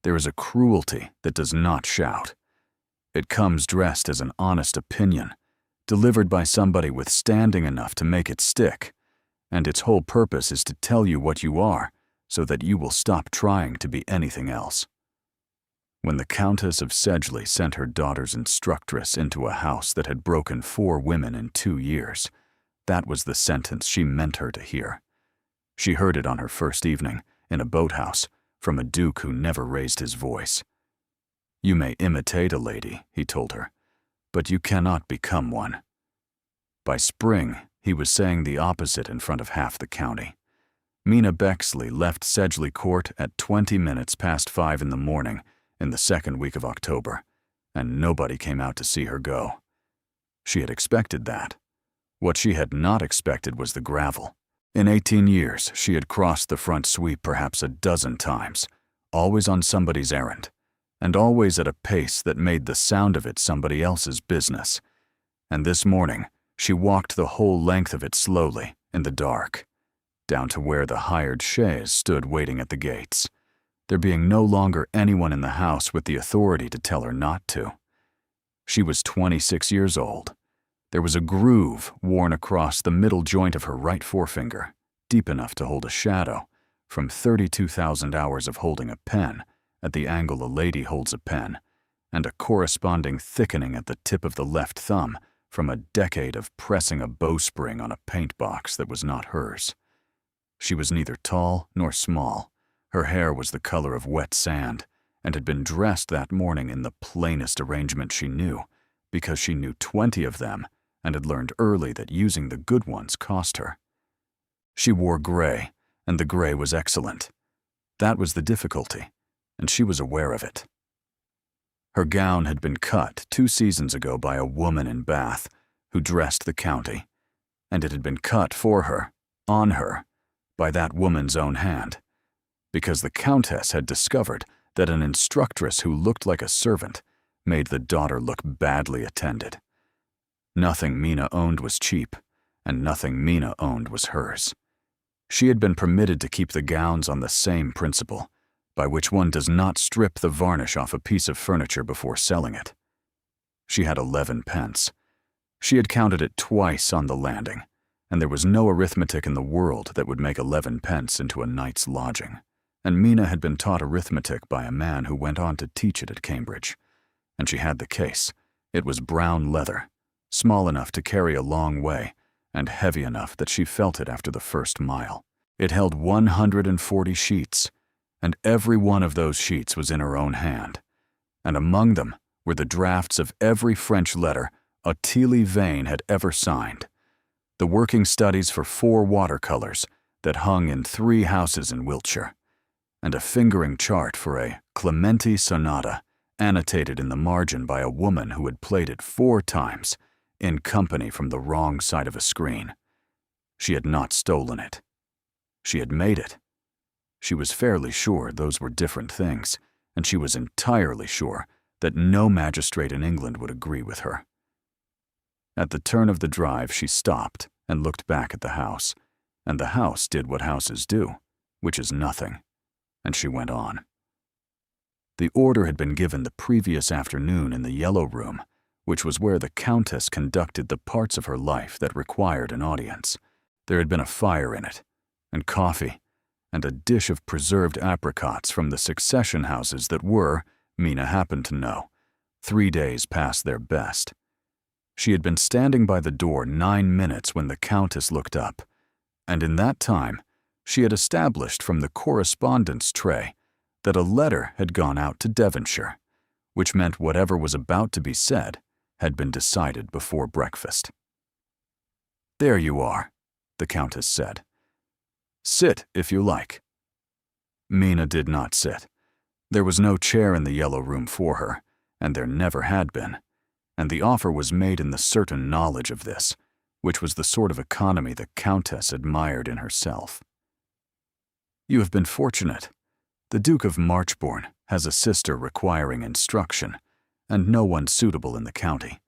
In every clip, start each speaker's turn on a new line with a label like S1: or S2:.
S1: There is a cruelty that does not shout. It comes dressed as an honest opinion, delivered by somebody with standing enough to make it stick, and its whole purpose is to tell you what you are so that you will stop trying to be anything else. When the Countess of Sedgley sent her daughter's instructress into a house that had broken 4 women in 2 years, that was the sentence she meant her to hear. She heard it on her first evening, in a boathouse, from a duke who never raised his voice. "You may imitate a lady," he told her, "but you cannot become one." By spring, he was saying the opposite in front of half the county. Mina Bexley left Sedgley Court at 20 minutes past 5 in the morning in the second week of October, and nobody came out to see her go. She had expected that. What she had not expected was the gravel. In 18 years, she had crossed the front sweep perhaps a dozen times, always on somebody's errand, and always at a pace that made the sound of it somebody else's business. And this morning, she walked the whole length of it slowly, in the dark, down to where the hired chaise stood waiting at the gates, there being no longer anyone in the house with the authority to tell her not to. She was 26 years old. There was a groove worn across the middle joint of her right forefinger, deep enough to hold a shadow, from 32,000 hours of holding a pen, at the angle a lady holds a pen, and a corresponding thickening at the tip of the left thumb from a decade of pressing a bowspring on a paint box that was not hers. She was neither tall nor small. Her hair was the color of wet sand, and had been dressed that morning in the plainest arrangement she knew, because she knew 20 of them, and had learned early that using the good ones cost her. She wore gray, and the gray was excellent. That was the difficulty, and she was aware of it. Her gown had been cut 2 seasons ago by a woman in Bath who dressed the county, and it had been cut for her, on her, by that woman's own hand, because the Countess had discovered that an instructress who looked like a servant made the daughter look badly attended. Nothing Mina owned was cheap, and nothing Mina owned was hers. She had been permitted to keep the gowns on the same principle, by which one does not strip the varnish off a piece of furniture before selling it. She had 11 pence. She had counted it twice on the landing, and there was no arithmetic in the world that would make 11 pence into a night's lodging, and Mina had been taught arithmetic by a man who went on to teach it at Cambridge, and she had the case. It was brown leather, small enough to carry a long way, and heavy enough that she felt it after the first mile. It held 140 sheets, and every one of those sheets was in her own hand, and among them were the drafts of every French letter Ottilie Vane had ever signed, the working studies for 4 watercolors that hung in 3 houses in Wiltshire, and a fingering chart for a Clementi sonata annotated in the margin by a woman who had played it 4 times in company from the wrong side of a screen. She had not stolen it. She had made it. She was fairly sure those were different things, and she was entirely sure that no magistrate in England would agree with her. At the turn of the drive, she stopped and looked back at the house, and the house did what houses do, which is nothing, and she went on. The order had been given the previous afternoon in the Yellow Room, which was where the Countess conducted the parts of her life that required an audience. There had been a fire in it, and coffee, and a dish of preserved apricots from the succession houses that were, Mina happened to know, 3 days past their best. She had been standing by the door 9 minutes when the Countess looked up, and in that time she had established from the correspondence tray that a letter had gone out to Devonshire, which meant whatever was about to be said had been decided before breakfast. "There you are," the Countess said. "Sit, if you like." Mina did not sit. There was no chair in the Yellow Room for her, and there never had been, and the offer was made in the certain knowledge of this, which was the sort of economy the Countess admired in herself. "You have been fortunate. The Duke of Marchbourne has a sister requiring instruction, and no one suitable in the county,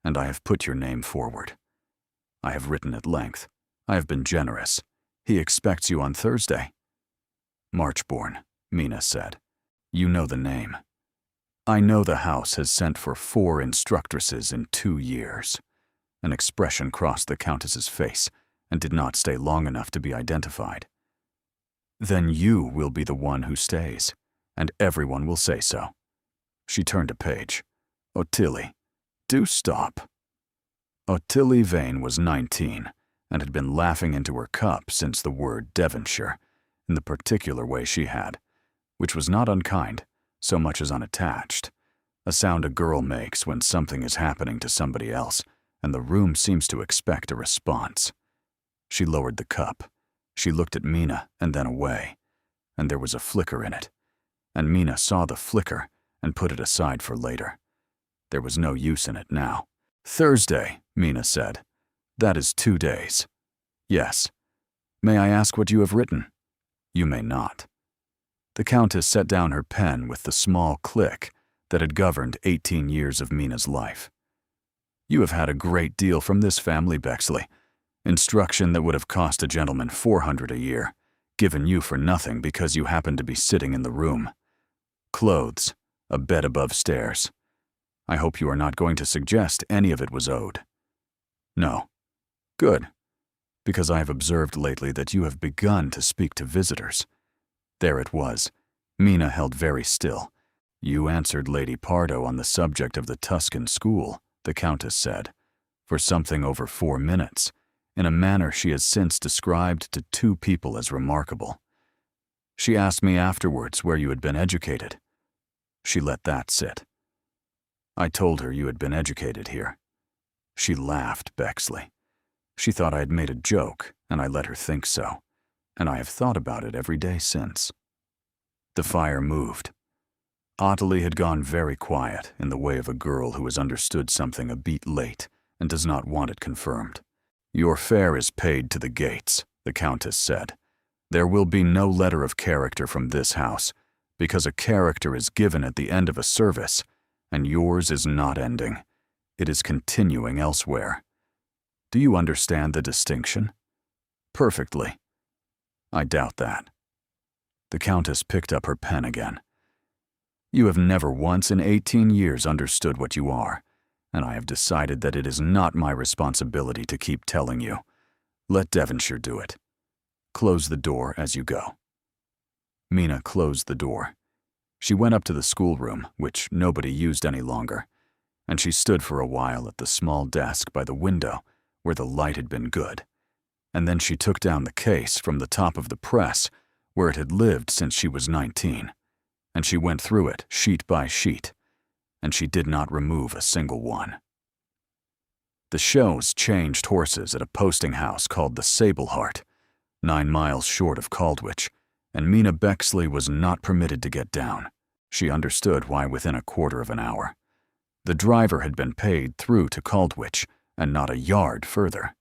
S1: and I have put your name forward. I have written at length. I have been generous. He expects you on Thursday." "Marchbourne," Mina said. You know the name. I know the house has sent for 4 instructresses in 2 years. An expression crossed the Countess's face and did not stay long enough to be identified. Then you will be the one who stays, and everyone will say so. She turned a page. Ottilie, do stop. Ottilie Vane was 19 and had been laughing into her cup since the word Devonshire, in the particular way she had, which was not unkind so much as unattached, a sound a girl makes when something is happening to somebody else and the room seems to expect a response. She lowered the cup. She looked at Mina and then away, and there was a flicker in it, and Mina saw the flicker and put it aside for later. There was no use in it now. Thursday, Mina said. That is 2 days. Yes. May I ask what you have written? You may not. The Countess set down her pen with the small click that had governed 18 years of Mina's life. You have had a great deal from this family, Bexley. Instruction that would have cost a gentleman $400 a year, given you for nothing because you happened to be sitting in the room. Clothes, a bed above stairs. I hope you are not going to suggest any of it was owed. No. Good. Because I have observed lately that you have begun to speak to visitors. There it was. Mina held very still. You answered Lady Pardo on the subject of the Tuscan school, the Countess said, for something over 4 minutes, in a manner she has since described to 2 people as remarkable. She asked me afterwards where you had been educated. She let that sit. I told her you had been educated here. She laughed, Bexley. She thought I had made a joke, and I let her think so, and I have thought about it every day since. The fire moved. Ottilie had gone very quiet in the way of a girl who has understood something a beat late and does not want it confirmed. Your fare is paid to the gates, the Countess said. There will be no letter of character from this house, because a character is given at the end of a service, and yours is not ending. It is continuing elsewhere. Do you understand the distinction? Perfectly. I doubt that. The Countess picked up her pen again. You have never once in 18 years understood what you are, and I have decided that it is not my responsibility to keep telling you. Let Devonshire do it. Close the door as you go. Mina closed the door. She went up to the schoolroom, which nobody used any longer, and she stood for a while at the small desk by the window where the light had been good, and then she took down the case from the top of the press where it had lived since she was 19, and she went through it sheet by sheet, and she did not remove a single one. The shows changed horses at a posting house called the Sable Heart, 9 miles short of Caldwich, and Mina Bexley was not permitted to get down. She understood why within a quarter of an hour. The driver had been paid through to Caldwich, and not a yard further.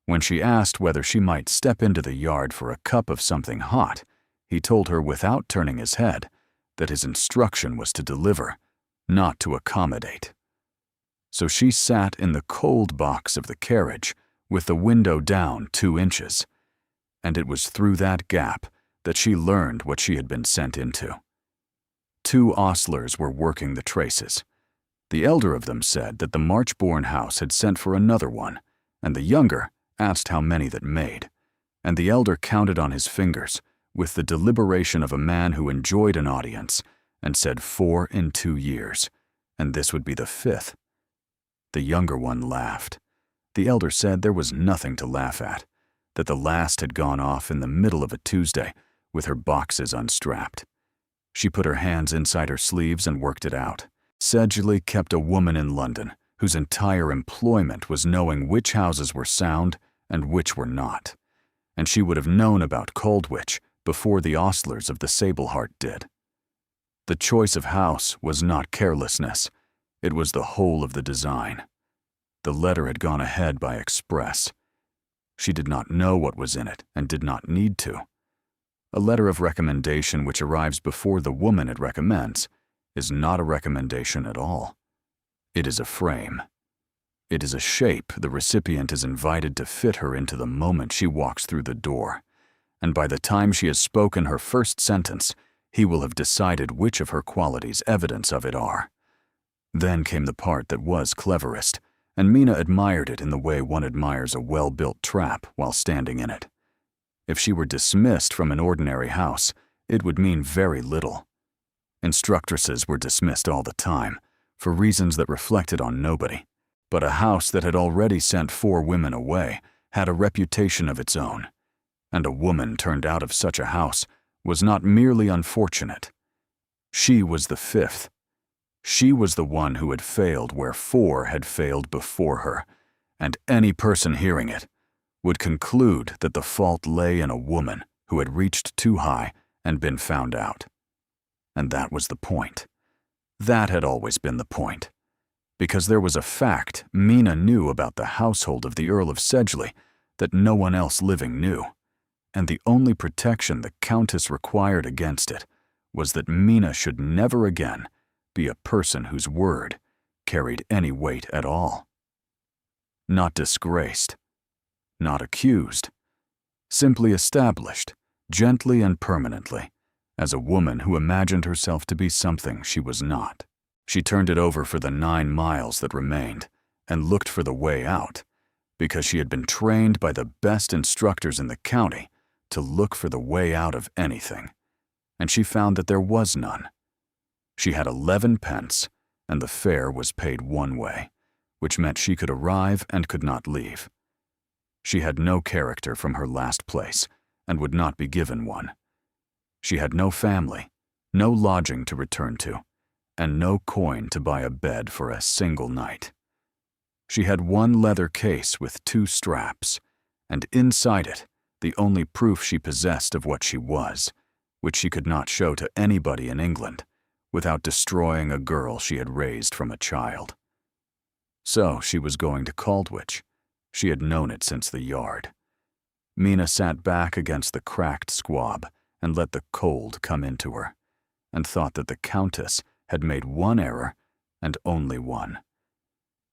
S1: When she asked whether she might step into the yard for a cup of something hot, he told her without turning his head that his instruction was to deliver, not to accommodate. So she sat in the cold box of the carriage with the window down 2 inches, and it was through that gap that she learned what she had been sent into. 2 ostlers were working the traces. The elder of them said that the Marchbourne house had sent for another one, and the younger asked how many that made, and the elder counted on his fingers with the deliberation of a man who enjoyed an audience and said 4 in 2 years, and this would be the 5th. The younger one laughed. The elder said there was nothing to laugh at, that the last had gone off in the middle of a Tuesday with her boxes unstrapped. She put her hands inside her sleeves and worked it out. Sedgley kept a woman in London whose entire employment was knowing which houses were sound and which were not, and she would have known about Caldwich before the ostlers of the Sable Heart did. The choice of house was not carelessness, it was the whole of the design. The letter had gone ahead by express. She did not know what was in it and did not need to. A letter of recommendation which arrives before the woman it recommends is not a recommendation at all. It is a frame. It is a shape the recipient is invited to fit her into the moment she walks through the door, and by the time she has spoken her first sentence, he will have decided which of her qualities evidence of it are. Then came the part that was cleverest, and Mina admired it in the way one admires a well-built trap while standing in it. If she were dismissed from an ordinary house, it would mean very little. Instructresses were dismissed all the time, for reasons that reflected on nobody. But a house that had already sent 4 women away had a reputation of its own, and a woman turned out of such a house was not merely unfortunate. She was the 5th. She was the one who had failed where 4 had failed before her, and any person hearing it would conclude that the fault lay in a woman who had reached too high and been found out. And that was the point. That had always been the point. Because there was a fact Mina knew about the household of the Earl of Sedgley that no one else living knew, and the only protection the Countess required against it was that Mina should never again be a person whose word carried any weight at all. Not disgraced, not accused, simply established, gently and permanently, as a woman who imagined herself to be something she was not. She turned it over for the 9 miles that remained and looked for the way out, because she had been trained by the best instructors in the county to look for the way out of anything, and she found that there was none. She had 11 pence, and the fare was paid one way, which meant she could arrive and could not leave. She had no character from her last place, and would not be given one. She had no family, no lodging to return to, and no coin to buy a bed for a single night. She had 1 leather case with 2 straps, and inside it, the only proof she possessed of what she was, which she could not show to anybody in England, without destroying a girl she had raised from a child. So she was going to Caldwich. She had known it since the yard. Mina sat back against the cracked squab and let the cold come into her, and thought that the Countess had made one error, and only one.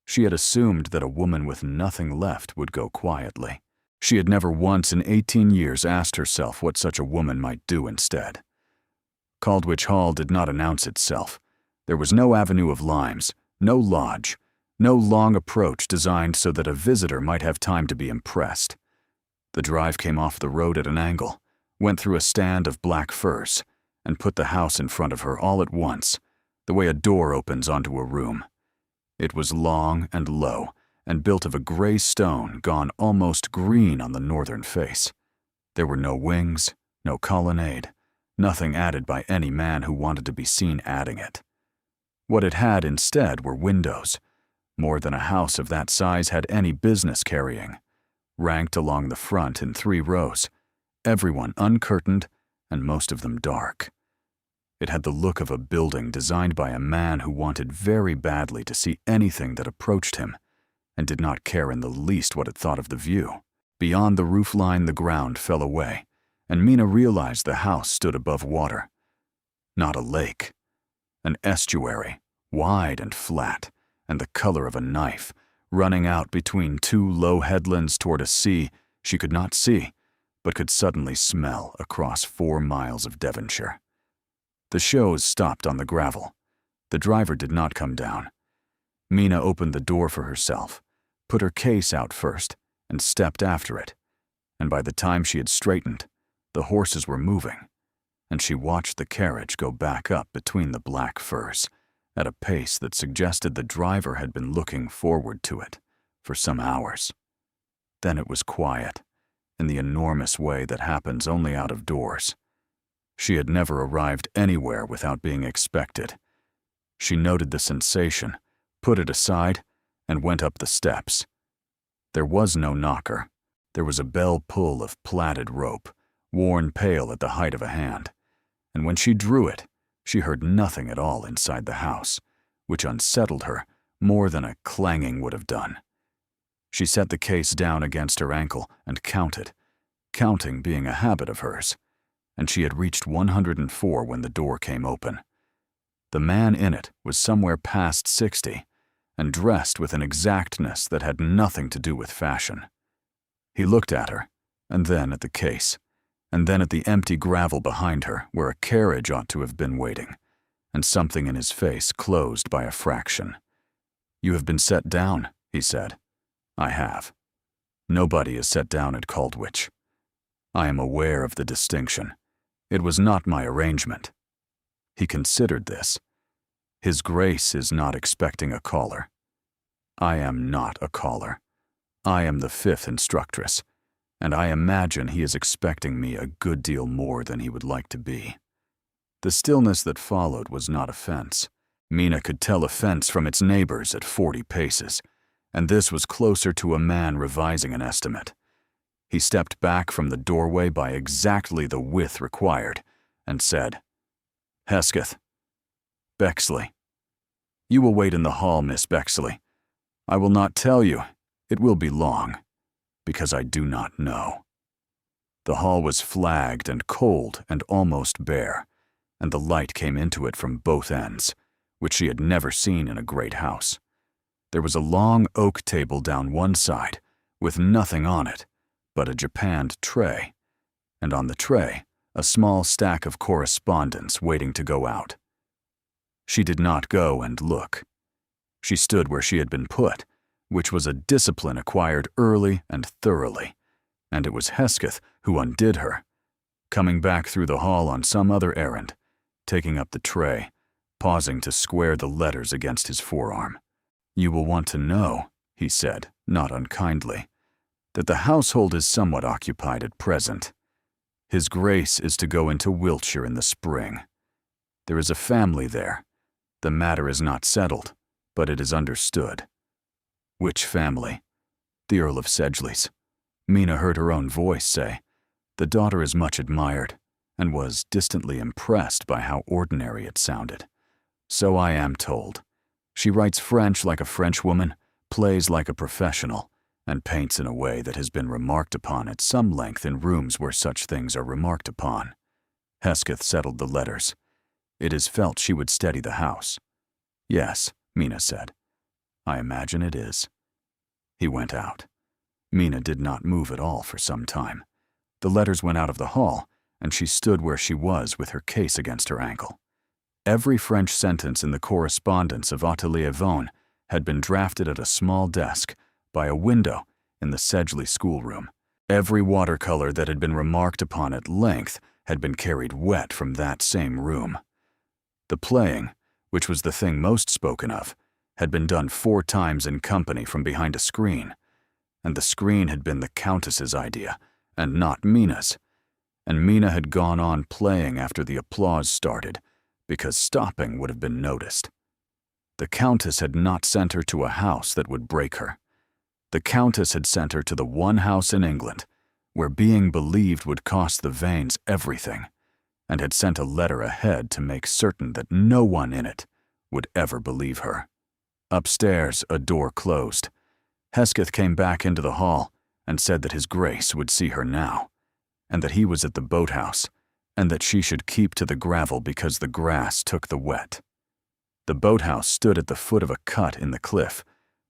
S1: She had assumed that a woman with nothing left would go quietly. She had never once in 18 years asked herself what such a woman might do instead. Caldwich Hall did not announce itself. There was no avenue of limes, no lodge, no long approach designed so that a visitor might have time to be impressed. The drive came off the road at an angle, went through a stand of black firs, and put the house in front of her all at once, the way a door opens onto a room. It was long and low, and built of a gray stone gone almost green on the northern face. There were no wings, no colonnade, nothing added by any man who wanted to be seen adding it. What it had instead were windows, more than a house of that size had any business carrying, ranked along the front in 3 rows, everyone uncurtained and most of them dark. It had the look of a building designed by a man who wanted very badly to see anything that approached him, and did not care in the least what it thought of the view. Beyond the roofline the ground fell away, and Mina realized the house stood above water. Not a lake, an estuary, wide and flat, and the color of a knife, running out between 2 low headlands toward a sea she could not see, but could suddenly smell across 4 miles of Devonshire. The shows stopped on the gravel. The driver did not come down. Mina opened the door for herself, put her case out first, and stepped after it, and by the time she had straightened, the horses were moving, and she watched the carriage go back up between the black firs at a pace that suggested the driver had been looking forward to it for some hours. Then it was quiet, in the enormous way that happens only out of doors. She had never arrived anywhere without being expected. She noted the sensation, put it aside, and went up the steps. There was no knocker. There was a bell pull of plaited rope, worn pale at the height of a hand, and when she drew it, she heard nothing at all inside the house, which unsettled her more than a clanging would have done. She set the case down against her ankle and counted, counting being a habit of hers, and she had reached 104 when the door came open. The man in it was somewhere past 60, and dressed with an exactness that had nothing to do with fashion. He looked at her, and then at the case, and then at the empty gravel behind her where a carriage ought to have been waiting, and something in his face closed by a fraction. "You have been set down," he said. "I have. Nobody is set down at Caldwich. I am aware of the distinction. It was not my arrangement." He considered this. "His Grace is not expecting a caller. I am not a caller. I am the 5th instructress, and I imagine he is expecting me a good deal more than he would like to be." The stillness that followed was not a fence. Mina could tell a fence from its neighbors at 40 paces, and this was closer to a man revising an estimate. He stepped back from the doorway by exactly the width required and said, "Hesketh. Bexley. You will wait in the hall, Miss Bexley. I will not tell you. It will be long, because I do not know." The hall was flagged and cold and almost bare, and the light came into it from both ends, which she had never seen in a great house. There was a long oak table down one side, with nothing on it but a japanned tray, and on the tray a small stack of correspondence waiting to go out. She did not go and look. She stood where she had been put, which was a discipline acquired early and thoroughly, and it was Hesketh who undid her, coming back through the hall on some other errand, taking up the tray, pausing to square the letters against his forearm. "You will want to know," he said, not unkindly, "that the household is somewhat occupied at present. His Grace is to go into Wiltshire in the spring. There is a family there. The matter is not settled, but it is understood." "Which family?" "The Earl of Sedgley's." Mina heard her own voice say, "The daughter is much admired," and was distantly impressed by how ordinary it sounded. "So I am told. She writes French like a Frenchwoman, plays like a professional, and paints in a way that has been remarked upon at some length in rooms where such things are remarked upon." Hesketh settled the letters. "It is felt she would steady the house." "Yes," Mina said. "I imagine it is." He went out. Mina did not move at all for some time. The letters went out of the hall, and she stood where she was with her case against her ankle. Every French sentence in the correspondence of Atelier Vaughan had been drafted at a small desk by a window in the Sedgley schoolroom. Every watercolor that had been remarked upon at length had been carried wet from that same room. The playing, which was the thing most spoken of, had been done 4 times in company from behind a screen, and the screen had been the Countess's idea, and not Mina's, and Mina had gone on playing after the applause started, because stopping would have been noticed. The Countess had not sent her to a house that would break her. The Countess had sent her to the one house in England where being believed would cost the Vanes everything, and had sent a letter ahead to make certain that no one in it would ever believe her. Upstairs, a door closed. Hesketh came back into the hall and said that His Grace would see her now, and that he was at the boathouse, and that she should keep to the gravel because the grass took the wet. The boathouse stood at the foot of a cut in the cliff,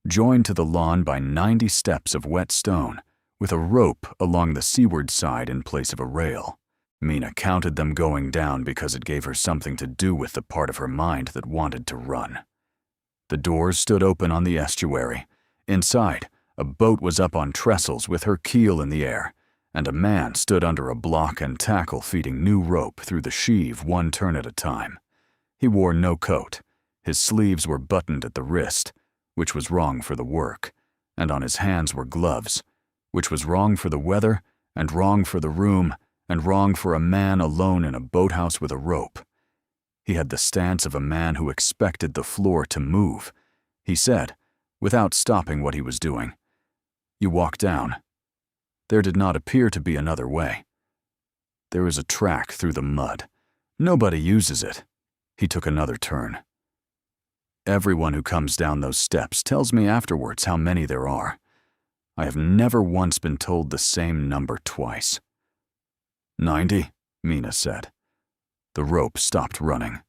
S1: joined to the lawn by 90 steps of wet stone, with a rope along the seaward side in place of a rail. Mina counted them going down because it gave her something to do with the part of her mind that wanted to run. The doors stood open on the estuary. Inside, a boat was up on trestles with her keel in the air, and a man stood under a block and tackle feeding new rope through the sheave 1 turn at a time. He wore no coat. His sleeves were buttoned at the wrist, which was wrong for the work, and on his hands were gloves, which was wrong for the weather, and wrong for the room, and wrong for a man alone in a boathouse with a rope. He had the stance of a man who expected the floor to move. He said, without stopping what he was doing, "You walk down." There did not appear to be another way. "There is a track through the mud. Nobody uses it." He took another turn. "Everyone who comes down those steps tells me afterwards how many there are. I have never once been told the same number twice." 90, Mina said. The rope stopped running.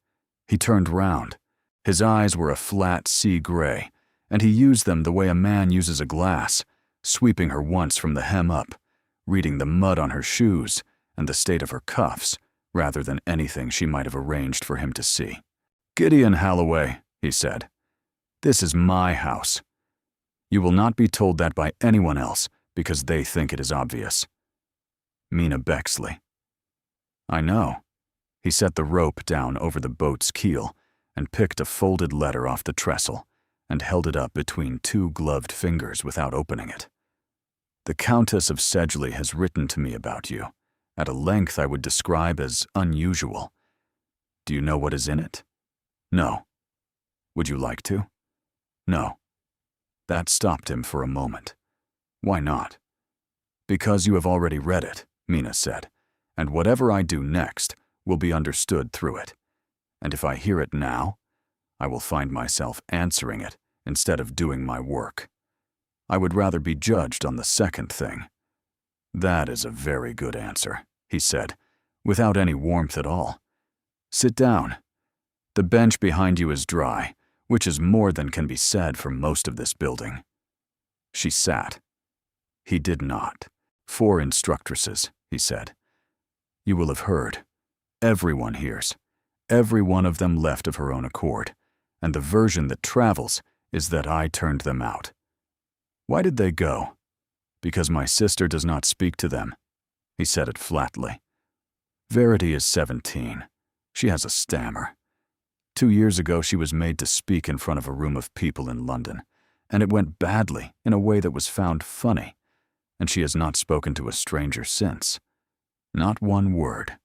S1: He turned round. His eyes were a flat sea gray, and he used them the way a man uses a glass, sweeping her once from the hem up, reading the mud on her shoes, and the state of her cuffs, rather than anything she might have arranged for him to see. "Gideon Holloway," he said, "this is my house. You will not be told that by anyone else because they think it is obvious." Mina Bexley. "I know." He set the rope down over the boat's keel and picked a folded letter off the trestle and held it up between two gloved fingers without opening it. "The Countess of Sedgley has written to me about you, at a length I would describe as unusual. Do you know what is in it? No. Would you like to? No." That stopped him for a moment. "Why not?" "Because you have already read it," Mina said, "and whatever I do next will be understood through it. And if I hear it now, I will find myself answering it instead of doing my work. I would rather be judged on the second thing." "That is a very good answer," he said, without any warmth at all. "Sit down. The bench behind you is dry, which is more than can be said for most of this building." She sat. He did not. "4 instructresses," he said. "You will have heard. Everyone hears. Every one of them left of her own accord, and the version that travels is that I turned them out. Why did they go? Because my sister does not speak to them." He said it flatly. "Verity is 17. She has a stammer. 2 years ago she was made to speak in front of a room of people in London, and it went badly in a way that was found funny, and she has not spoken to a stranger since. Not one word.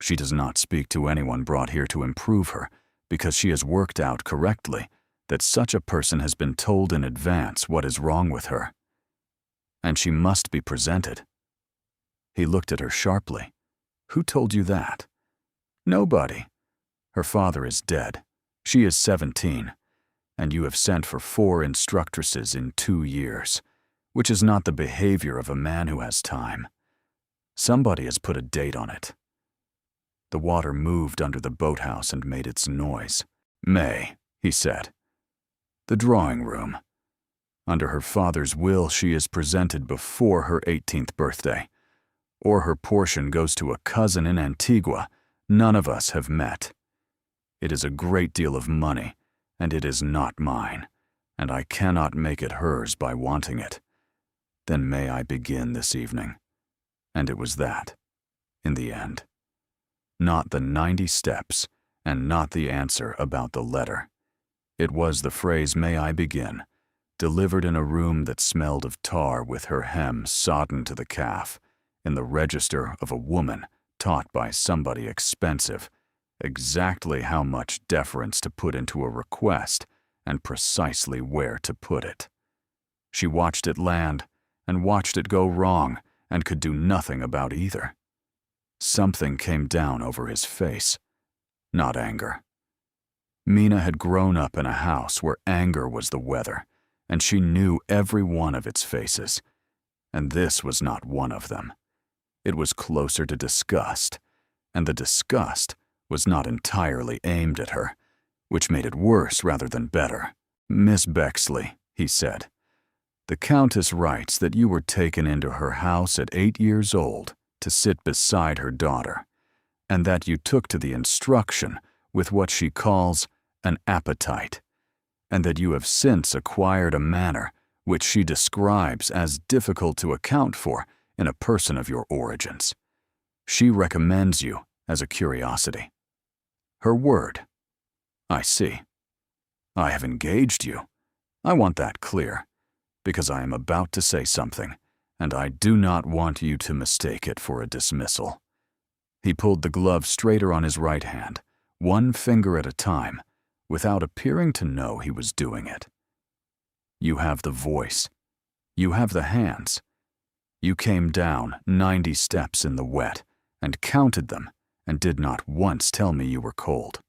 S1: She does not speak to anyone brought here to improve her, because she has worked out correctly that such a person has been told in advance what is wrong with her. And she must be presented." He looked at her sharply. "Who told you that?" "Nobody. Her father is dead. She is 17, and you have sent for 4 instructresses in 2 years, which is not the behavior of a man who has time. Somebody has put a date on it." The water moved under the boathouse and made its noise. "May," he said. "The drawing room. Under her father's will, she is presented before her 18th birthday, or her portion goes to a cousin in Antigua. None of us have met. It is a great deal of money, and it is not mine, and I cannot make it hers by wanting it. Then may I begin this evening?" And it was that, in the end. Not the 90 steps, and not the answer about the letter. It was the phrase, "May I begin?" delivered in a room that smelled of tar with her hem sodden to the calf, in the register of a woman taught by somebody expensive exactly how much deference to put into a request and precisely where to put it. She watched it land and watched it go wrong and could do nothing about either. Something came down over his face. Not anger. Mina had grown up in a house where anger was the weather, and she knew every one of its faces, and this was not one of them. It was closer to disgust, and the disgust was not entirely aimed at her, which made it worse rather than better. "Miss Bexley," he said, "the Countess writes that you were taken into her house at 8 years old to sit beside her daughter, and that you took to the instruction with what she calls an appetite, and that you have since acquired a manner which she describes as difficult to account for in a person of your origins. She recommends you as a curiosity. Her word. I see. I have engaged you. I want that clear, because I am about to say something, and I do not want you to mistake it for a dismissal." He pulled the glove straighter on his right hand, one finger at a time, without appearing to know he was doing it. "You have the voice. You have the hands. You came down 90 steps in the wet and counted them and did not once tell me you were cold.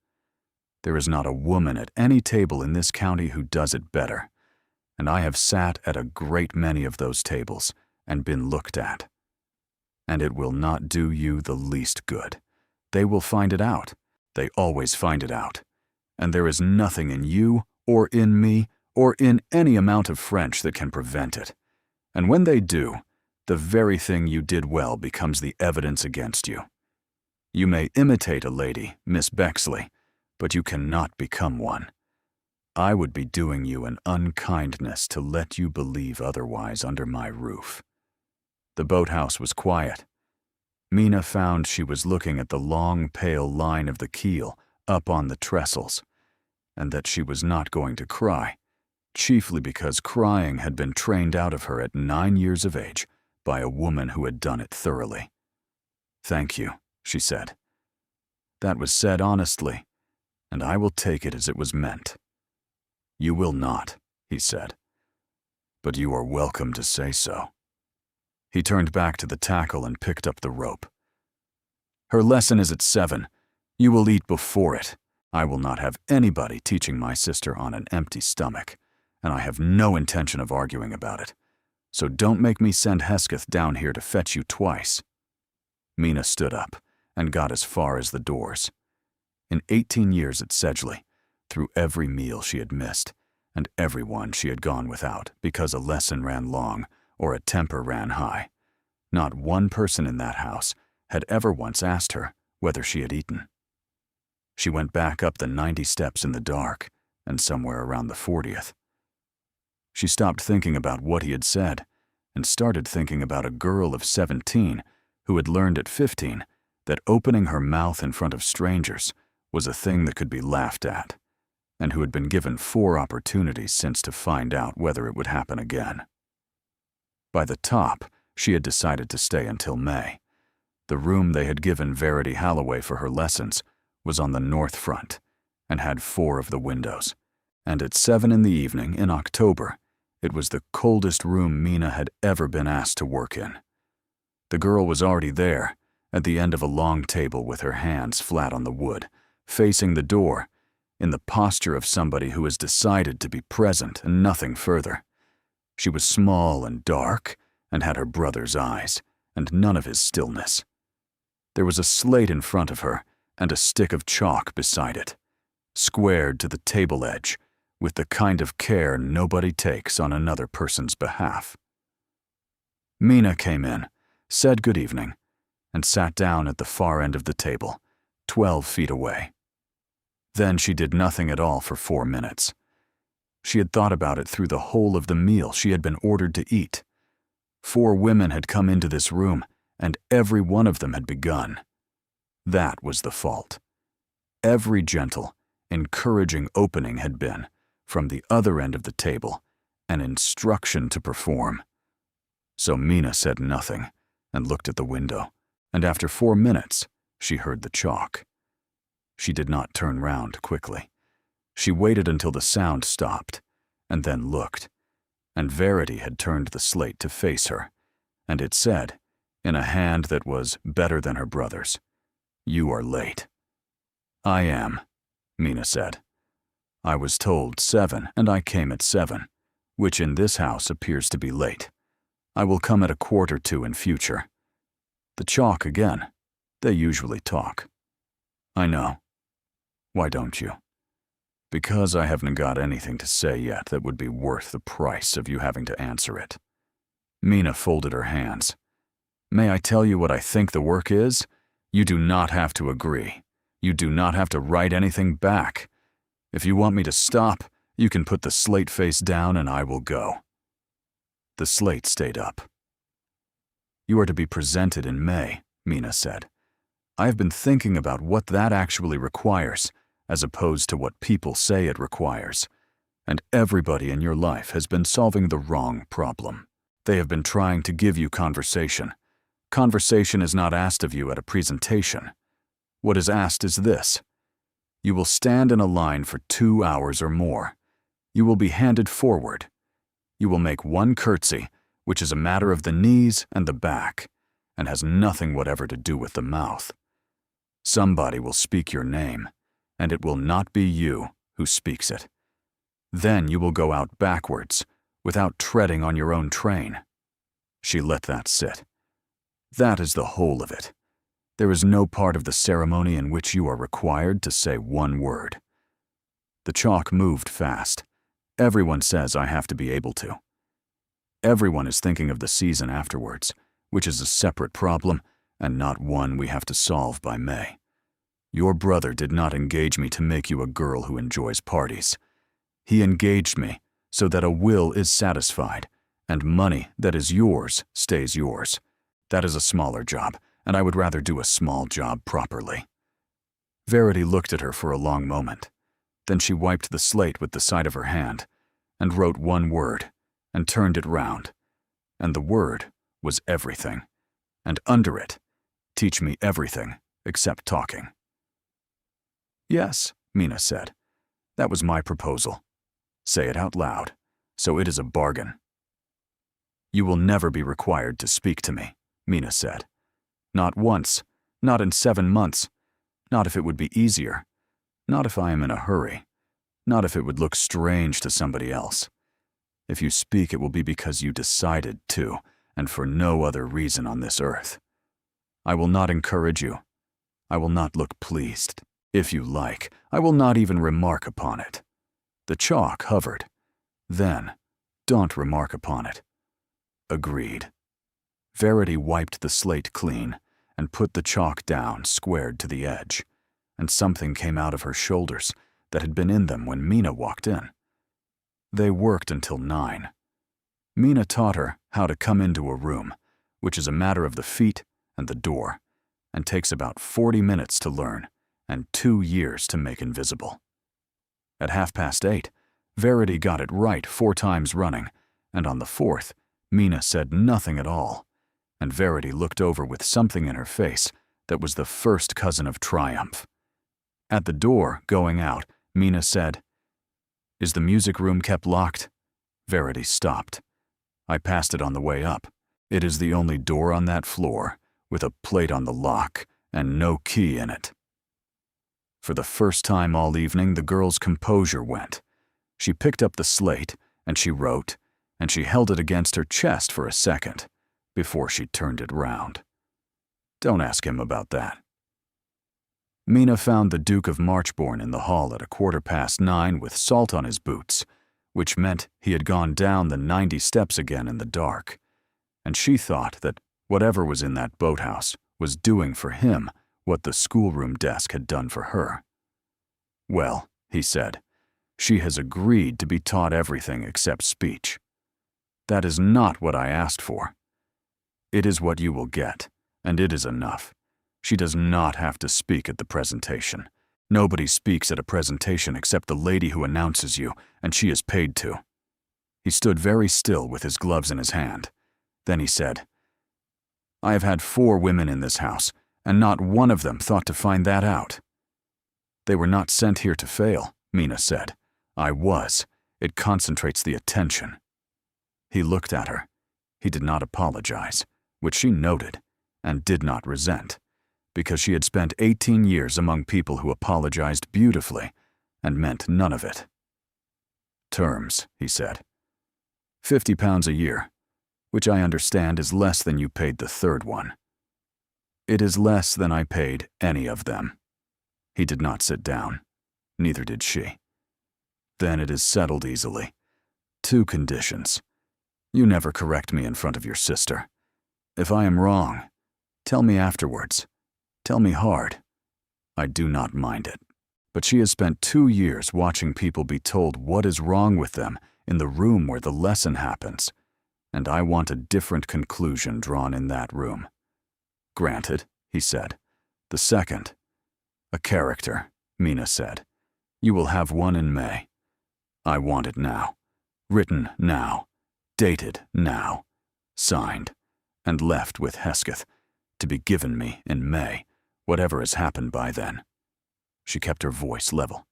S1: There is not a woman at any table in this county who does it better, and I have sat at a great many of those tables and been looked at. And it will not do you the least good. They will find it out. They always find it out. And there is nothing in you, or in me, or in any amount of French that can prevent it. And when they do, the very thing you did well becomes the evidence against you. You may imitate a lady, Miss Bexley, but you cannot become one. I would be doing you an unkindness to let you believe otherwise under my roof." The boathouse was quiet. Mina found she was looking at the long, pale line of the keel up on the trestles, and that she was not going to cry, chiefly because crying had been trained out of her at 9 years of age by a woman who had done it thoroughly. "Thank you," she said. "That was said honestly, and I will take it as it was meant." "You will not," he said. "But you are welcome to say so." He turned back to the tackle and picked up the rope. "Her lesson is at 7. You will eat before it. I will not have anybody teaching my sister on an empty stomach, and I have no intention of arguing about it. So don't make me send Hesketh down here to fetch you twice." Mina stood up and got as far as the doors. In 18 years at Sedgley, through every meal she had missed, and every one she had gone without because a lesson ran long or a temper ran high, not one person in that house had ever once asked her whether she had eaten. She went back up the 90 steps in the dark, and somewhere around the 40th. She stopped thinking about what he had said, and started thinking about a girl of 17 who had learned at 15 that opening her mouth in front of strangers was a thing that could be laughed at, and who had been given 4 opportunities since to find out whether it would happen again. By the top, she had decided to stay until May. The room they had given Verity Halloway for her lessons was on the north front and had 4 of the windows, and at 7 in the evening in October, it was the coldest room Mina had ever been asked to work in. The girl was already there, at the end of a long table with her hands flat on the wood, facing the door, in the posture of somebody who has decided to be present and nothing further. She was small and dark, and had her brother's eyes, and none of his stillness. There was a slate in front of her, and a stick of chalk beside it, squared to the table edge, with the kind of care nobody takes on another person's behalf. Mina came in, said good evening, and sat down at the far end of the table, 12 feet away. Then she did nothing at all for 4 minutes. She had thought about it through the whole of the meal she had been ordered to eat. 4 women had come into this room, and every one of them had begun. That was the fault. Every gentle, encouraging opening had been, from the other end of the table, an instruction to perform. So Mina said nothing, and looked at the window, and after 4 minutes, she heard the chalk. She did not turn round quickly. She waited until the sound stopped, and then looked, and Verity had turned the slate to face her, and it said, in a hand that was better than her brother's, "You are late." "I am," Mina said. "I was told 7, and I came at 7, which in this house appears to be late. I will come at 1:45 in future." The chalk again. They usually talk. "I know. Why don't you?" "Because I haven't got anything to say yet that would be worth the price of you having to answer it." Mina folded her hands. "May I tell you what I think the work is? You do not have to agree. You do not have to write anything back. If you want me to stop, you can put the slate face down and I will go." The slate stayed up. "You are to be presented in May," Mina said. "I have been thinking about what that actually requires, as opposed to what people say it requires. And everybody in your life has been solving the wrong problem. They have been trying to give you conversation. Conversation is not asked of you at a presentation. What is asked is this. You will stand in a line for 2 hours or more. You will be handed forward. You will make one curtsy, which is a matter of the knees and the back, and has nothing whatever to do with the mouth. Somebody will speak your name, and it will not be you who speaks it. Then you will go out backwards, without treading on your own train." She let that sit. "That is the whole of it. There is no part of the ceremony in which you are required to say one word." The chalk moved fast. Everyone says I have to be able to. everyone is thinking of the season afterwards, which is a separate problem and not one we have to solve by May. Your brother did not engage me to make you a girl who enjoys parties. He engaged me so that a will is satisfied, and money that is yours stays yours. That is a smaller job, and I would rather do a small job properly." Verity looked at her for a long moment. Then she wiped the slate with the side of her hand, and wrote one word, and turned it round. And the word was everything. And under it, "Teach me everything except talking." "Yes," Mina said. "That was my proposal. Say it out loud, so it is a bargain." "You will never be required to speak to me," Mina said. "Not once, not in 7 months, not if it would be easier, not if I am in a hurry, not if it would look strange to somebody else. If you speak, it will be because you decided to, and for no other reason on this earth. I will not encourage you. I will not look pleased. If you like, I will not even remark upon it." The chalk hovered. "Then, don't remark upon it." "Agreed." Verity wiped the slate clean and put the chalk down squared to the edge, and something came out of her shoulders that had been in them when Mina walked in. They worked until 9. Mina taught her how to come into a room, which is a matter of the feet and the door, and takes about 40 minutes to learn and 2 years to make invisible. At 8:30, Verity got it right 4 times running, and on the 4th, Mina said nothing at all, and Verity looked over with something in her face that was the first cousin of triumph. At the door, going out, Mina said, "Is the music room kept locked?" Verity stopped. "I passed it on the way up. It is the only door on that floor, with a plate on the lock and no key in it." For the first time all evening, the girl's composure went. She picked up the slate, and she wrote, and she held it against her chest for a second, before she turned it round. "Don't ask him about that." Mina found the Duke of Marchbourne in the hall at 9:15 with salt on his boots, which meant he had gone down the 90 steps again in the dark, and she thought that whatever was in that boathouse was doing for him what the schoolroom desk had done for her. "Well," he said, "she has agreed to be taught everything except speech. That is not what I asked for. It is what you will get, and it is enough. She does not have to speak at the presentation. Nobody speaks at a presentation except the lady who announces you, and she is paid to." He stood very still with his gloves in his hand. Then he said, "I have had 4 women in this house, and not one of them thought to find that out." "They were not sent here to fail," Mina said. "I was. It concentrates the attention." He looked at her. He did not apologize, which she noted, and did not resent, because she had spent 18 years among people who apologized beautifully and meant none of it. "Terms," he said. £50 a year, which I understand is less than you paid the 3rd one. It is less than I paid any of them." He did not sit down. Neither did she. "Then it is settled easily. 2 conditions. You never correct me in front of your sister. If I am wrong, tell me afterwards. Tell me hard. I do not mind it." But she has spent 2 years watching people be told what is wrong with them in the room where the lesson happens, and I want a different conclusion drawn in that room. "Granted," he said. "The second, a character," Mina said. "You will have one in May. I want it now. Written now. Dated now. Signed. And left with Hesketh, to be given me in May, whatever has happened by then." She kept her voice level.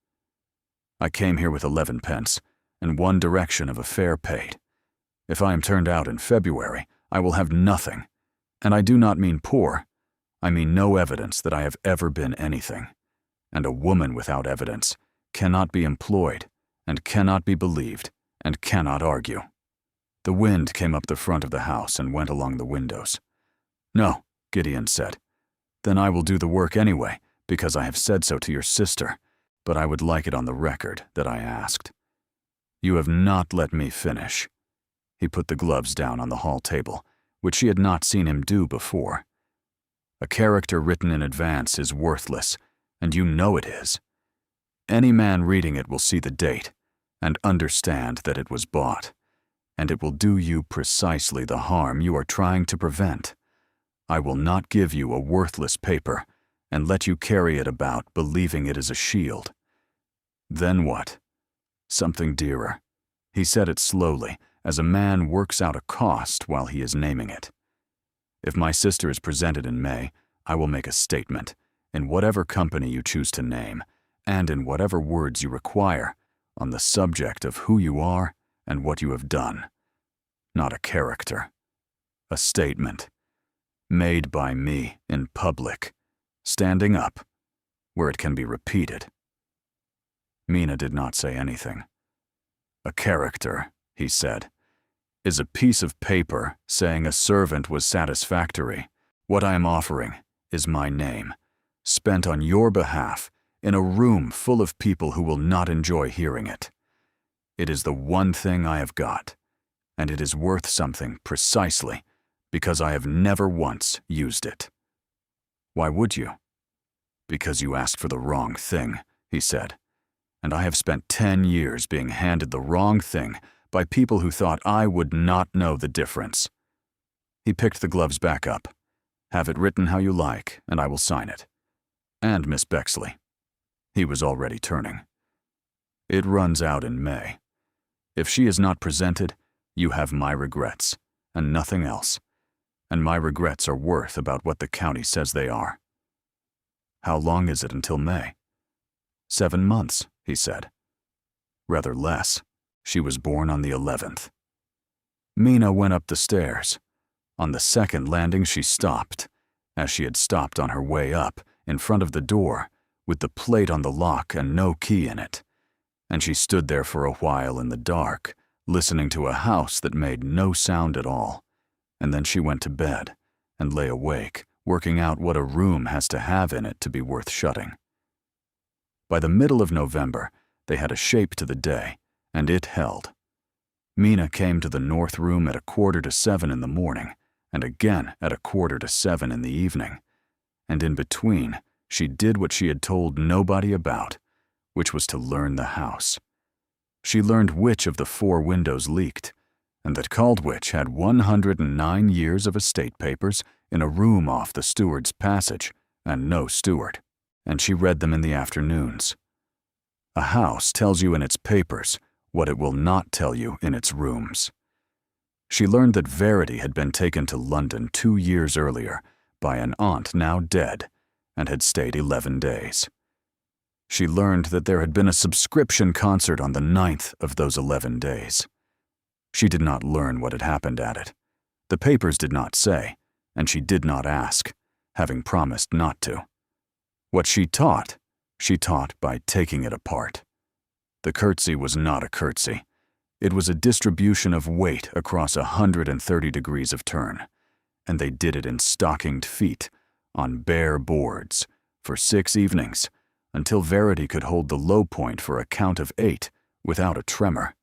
S1: "I came here with 11 pence, and 1 direction of a fare paid. If I am turned out in February, I will have nothing. And I do not mean poor. I mean no evidence that I have ever been anything. And a woman without evidence cannot be employed, and cannot be believed, and cannot argue." The wind came up the front of the house and went along the windows. "No," Gideon said. "Then I will do the work anyway, because I have said so to your sister, but I would like it on the record that I asked." "You have not let me finish." He put the gloves down on the hall table, which she had not seen him do before. A character written in advance is worthless, and you know it is. Any man reading it will see the date and understand that it was bought, and it will do you precisely the harm you are trying to prevent. I will not give you a worthless paper and let you carry it about believing it is a shield. Then what? Something dearer. He said it slowly, as a man works out a cost while he is naming it. If my sister is presented in May, I will make a statement, in whatever company you choose to name, and in whatever words you require, on the subject of who you are and what you have done. Not a character. A statement. Made by me in public, standing up, where it can be repeated. Mina did not say anything. A character, he said, is a piece of paper saying a servant was satisfactory. What I am offering is my name, spent on your behalf in a room full of people who will not enjoy hearing it. It is the one thing I have got, and it is worth something precisely because I have never once used it. Why would you? Because you asked for the wrong thing, he said, and I have spent 10 years being handed the wrong thing by people who thought I would not know the difference. He picked the gloves back up. Have it written how you like, and I will sign it. And Miss Bexley. He was already turning. It runs out in May. If she is not presented, you have my regrets, and nothing else. And my regrets are worth about what the county says they are. How long is it until May? 7 months, he said. Rather less. She was born on the 11th. Mina went up the stairs. On the second landing she stopped, as she had stopped on her way up, in front of the door, with the plate on the lock and no key in it. And she stood there for a while in the dark, listening to a house that made no sound at all. And then she went to bed, and lay awake, working out what a room has to have in it to be worth shutting. By the middle of November, they had a shape to the day, and it held. Mina came to the north room at 6:45 in the morning, and again at 6:45 in the evening. And in between, she did what she had told nobody about, which was to learn the house. She learned which of the 4 windows leaked, and that Caldwich had 109 years of estate papers in a room off the steward's passage, and no steward, and she read them in the afternoons. A house tells you in its papers what it will not tell you in its rooms. She learned that Verity had been taken to London 2 years earlier by an aunt now dead, and had stayed 11 days. She learned that there had been a subscription concert on the 9th of those 11 days. She did not learn what had happened at it. The papers did not say, and she did not ask, having promised not to. What she taught by taking it apart. The curtsy was not a curtsy. It was a distribution of weight across 130 degrees of turn, and they did it in stockinged feet, on bare boards, for 6 evenings, until Verity could hold the low point for a count of 8 without a tremor,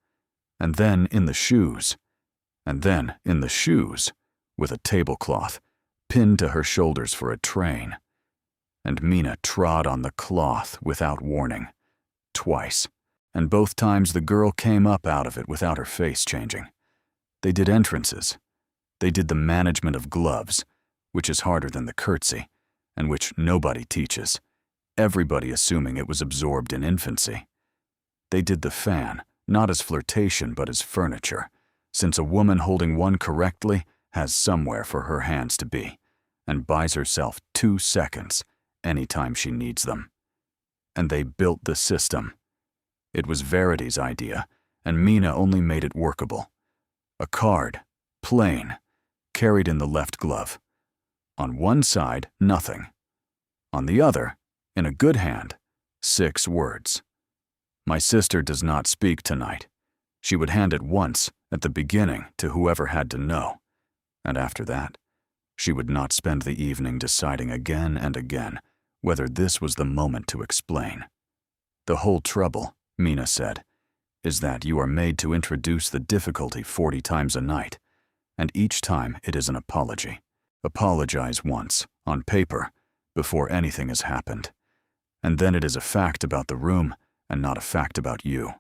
S1: and then in the shoes, with a tablecloth, pinned to her shoulders for a train. And Mina trod on the cloth without warning, twice, and both times the girl came up out of it without her face changing. They did entrances. They did the management of gloves, which is harder than the curtsy, and which nobody teaches, everybody assuming it was absorbed in infancy. They did the fan, not as flirtation but as furniture, since a woman holding one correctly has somewhere for her hands to be, and buys herself 2 seconds any time she needs them. And they built the system. It was Verity's idea, and Mina only made it workable. A card, plain, carried in the left glove. On one side, nothing. On the other, in a good hand, 6 words. My sister does not speak tonight. She would hand it once, at the beginning, to whoever had to know. And after that, she would not spend the evening deciding again and again whether this was the moment to explain. The whole trouble, Mina said, is that you are made to introduce the difficulty 40 times a night, and each time it is an apology. Apologize once, on paper, before anything has happened, and then it is a fact about the room and not a fact about you.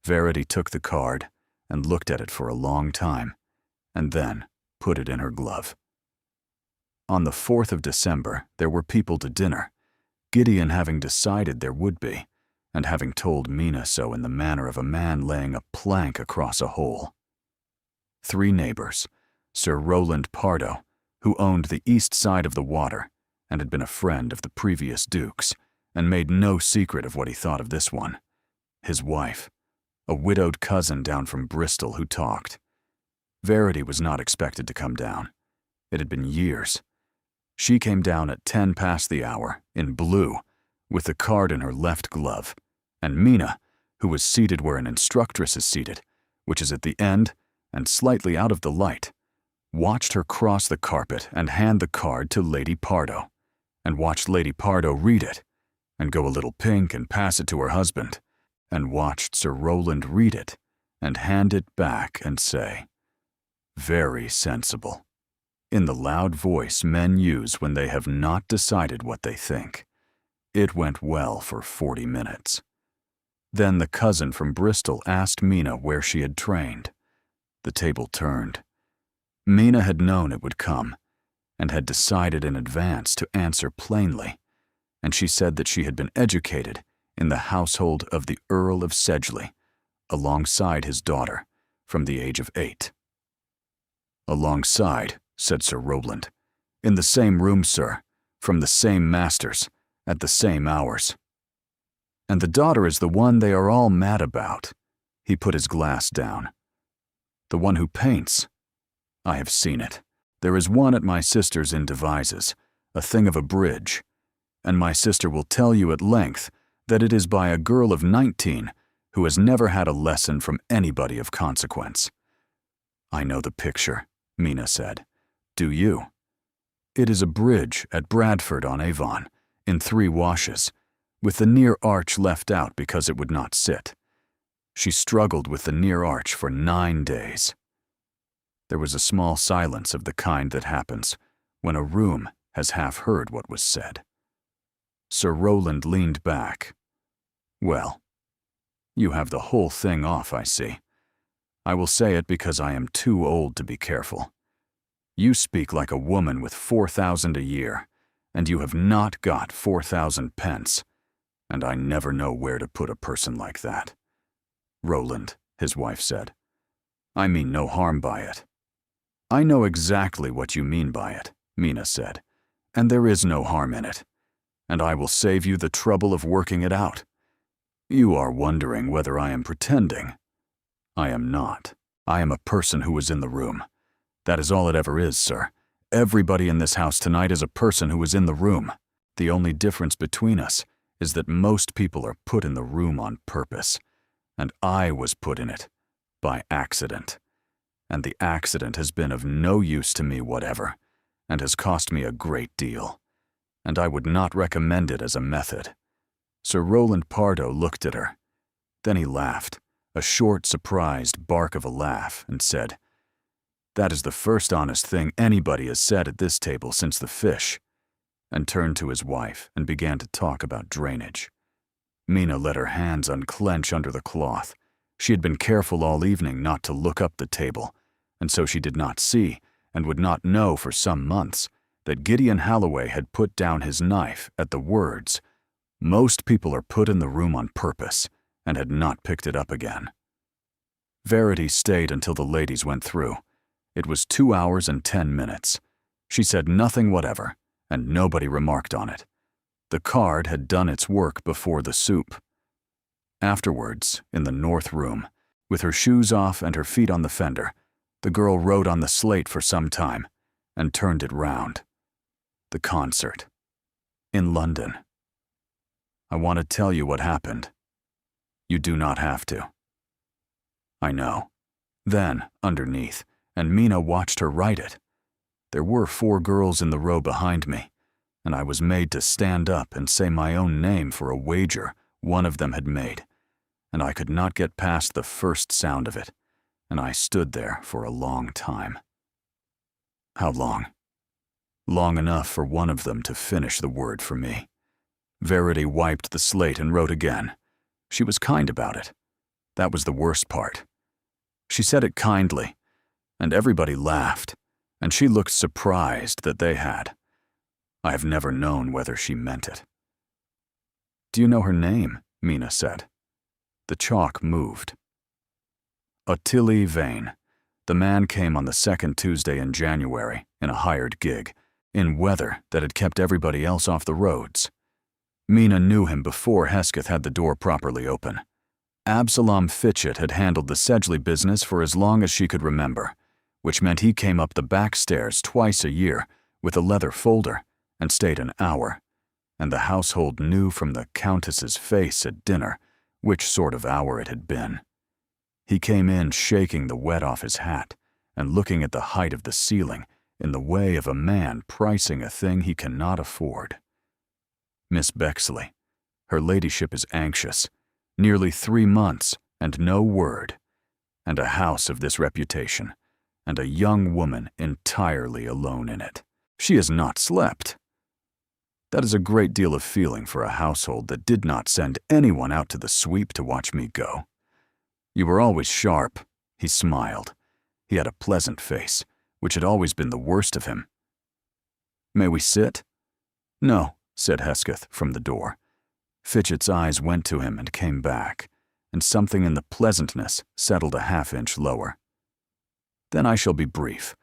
S1: Verity took the card and looked at it for a long time, and then put it in her glove. On the 4th of December, there were people to dinner, Gideon having decided there would be, and having told Mina so in the manner of a man laying a plank across a hole. 3 neighbors, Sir Roland Pardo, who owned the east side of the water and had been a friend of the previous dukes, and made no secret of what he thought of this one. His wife, a widowed cousin down from Bristol who talked. Verity was not expected to come down. It had been years. She came down at 10 past the hour, in blue, with the card in her left glove, and Mina, who was seated where an instructress is seated, which is at the end and slightly out of the light, watched her cross the carpet and hand the card to Lady Pardo, and watched Lady Pardo read it, and go a little pink and pass it to her husband, and watched Sir Roland read it and hand it back and say, "Very sensible," in the loud voice men use when they have not decided what they think. It went well for 40 minutes. Then the cousin from Bristol asked Mina where she had trained. The table turned. Mina had known it would come, and had decided in advance to answer plainly, and she said that she had been educated in the household of the Earl of Sedgley, alongside his daughter, from the age of 8. "Alongside," said Sir Roland. "In the same room, sir, from the same masters, at the same hours. And the daughter is the one they are all mad about." He put his glass down. "The one who paints. I have seen it. There is one at my sister's in Devizes, a thing of a bridge, and my sister will tell you at length that it is by a girl of 19 who has never had a lesson from anybody of consequence." "I know the picture," Mina said. "Do you?" "It is a bridge at Bradford-on-Avon, in 3 washes, with the near arch left out because it would not sit. She struggled with the near arch for 9 days." There was a small silence of the kind that happens when a room has half heard what was said. Sir Roland leaned back. "Well, you have the whole thing off, I see. I will say it because I am too old to be careful. You speak like a woman with 4,000 a year, and you have not got 4,000 pence, and I never know where to put a person like that." "Roland," his wife said, "I mean no harm by it." "I know exactly what you mean by it," Mina said, "and there is no harm in it, and I will save you the trouble of working it out. You are wondering whether I am pretending. I am not. I am a person who was in the room. That is all it ever is, sir. Everybody in this house tonight is a person who was in the room. The only difference between us is that most people are put in the room on purpose, and I was put in it by accident. And the accident has been of no use to me whatever, and has cost me a great deal, and I would not recommend it as a method." Sir Roland Pardo looked at her. Then he laughed, a short, surprised bark of a laugh, and said, "That is the first honest thing anybody has said at this table since the fish," and turned to his wife and began to talk about drainage. Mina let her hands unclench under the cloth. She had been careful all evening not to look up the table, and so she did not see, and would not know for some months, that Gideon Halloway had put down his knife at the words, "Most people are put in the room on purpose," and had not picked it up again. Verity stayed until the ladies went through. It was 2 hours and 10 minutes. She said nothing whatever, and nobody remarked on it. The card had done its work before the soup. Afterwards, in the north room, with her shoes off and her feet on the fender, the girl wrote on the slate for some time, and turned it round. The concert. In London. I want to tell you what happened. You do not have to. I know. Then, underneath, and Mina watched her write it. There were 4 girls in the row behind me, and I was made to stand up and say my own name for a wager one of them had made, and I could not get past the first sound of it, and I stood there for a long time. How long? Long enough for one of them to finish the word for me. Verity wiped the slate and wrote again. She was kind about it. That was the worst part. She said it kindly, and everybody laughed, and she looked surprised that they had. I have never known whether she meant it. Do you know her name? Mina said. The chalk moved. Ottilie Vane. The man came on the second Tuesday in January in a hired gig, in weather that had kept everybody else off the roads. Mina knew him before Hesketh had the door properly open. Absalom Fitchett had handled the Sedgley business for as long as she could remember, which meant he came up the back stairs twice a year with a leather folder and stayed an hour, and the household knew from the Countess's face at dinner which sort of hour it had been. He came in shaking the wet off his hat and looking at the height of the ceiling in the way of a man pricing a thing he cannot afford. Miss Bexley, her ladyship is anxious. Nearly 3 months and no word, and a house of this reputation, and a young woman entirely alone in it. She has not slept. That is a great deal of feeling for a household that did not send anyone out to the sweep to watch me go. You were always sharp, he smiled. He had a pleasant face, which had always been the worst of him. May we sit? No, said Hesketh from the door. Fitchett's eyes went to him and came back, and something in the pleasantness settled a half-inch lower. Then I shall be brief.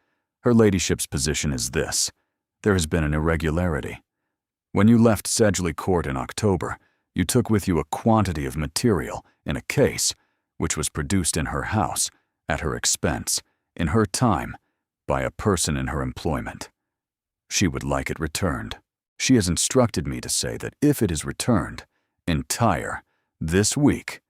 S1: Her ladyship's position is this. There has been an irregularity. When you left Sedgley Court in October, you took with you a quantity of material in a case, which was produced in her house, at her expense, in her time, by a person in her employment. She would like it returned. She has instructed me to say that if it is returned, entire, this week,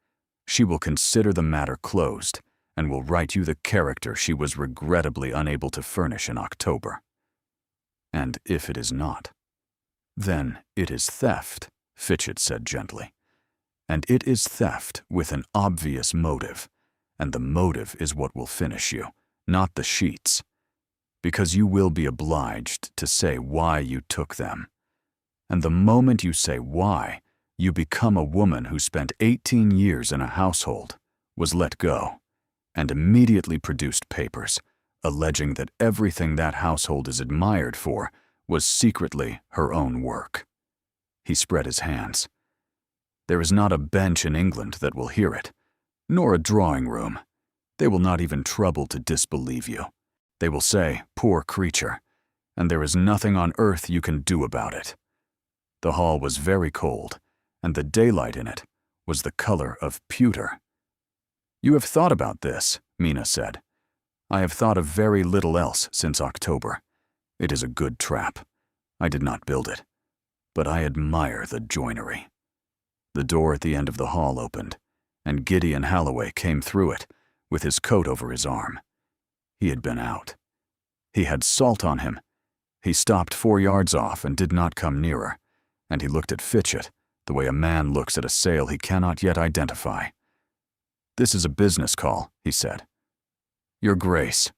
S1: she will consider the matter closed and will write you the character she was regrettably unable to furnish in October. And if it is not, then it is theft, Fitchett said gently. And it is theft with an obvious motive, and the motive is what will finish you, not the sheets, because you will be obliged to say why you took them. And the moment you say why, you become a woman who spent 18 years in a household, was let go, and immediately produced papers, alleging that everything that household is admired for was secretly her own work. He spread his hands. There is not a bench in England that will hear it, nor a drawing room. They will not even trouble to disbelieve you. They will say, poor creature, and there is nothing on earth you can do about it. The hall was very cold, and the daylight in it was the color of pewter. You have thought about this, Mina said. I have thought of very little else since October. It is a good trap. I did not build it, but I admire the joinery. The door at the end of the hall opened, and Gideon Halloway came through it, with his coat over his arm. He had been out. He had salt on him. He stopped 4 yards off and did not come nearer, and he looked at Fitchett the way a man looks at a sail he cannot yet identify. This is a business call, he said. Your Grace,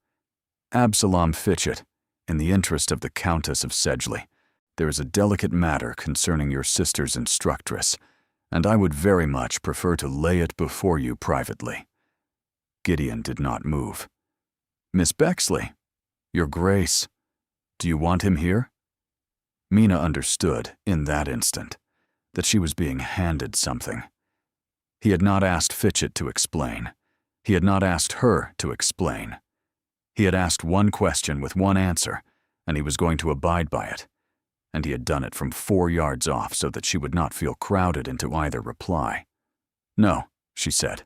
S1: Absalom Fitchett, in the interest of the Countess of Sedgley, there is a delicate matter concerning your sister's instructress, and I would very much prefer to lay it before you privately. Gideon did not move. Miss Bexley, Your Grace, do you want him here? Mina understood, in that instant, that she was being handed something. He had not asked Fitchett to explain. He had not asked her to explain. He had asked one question with one answer, and he was going to abide by it. And he had done it from 4 yards off so that she would not feel crowded into either reply. No, she said.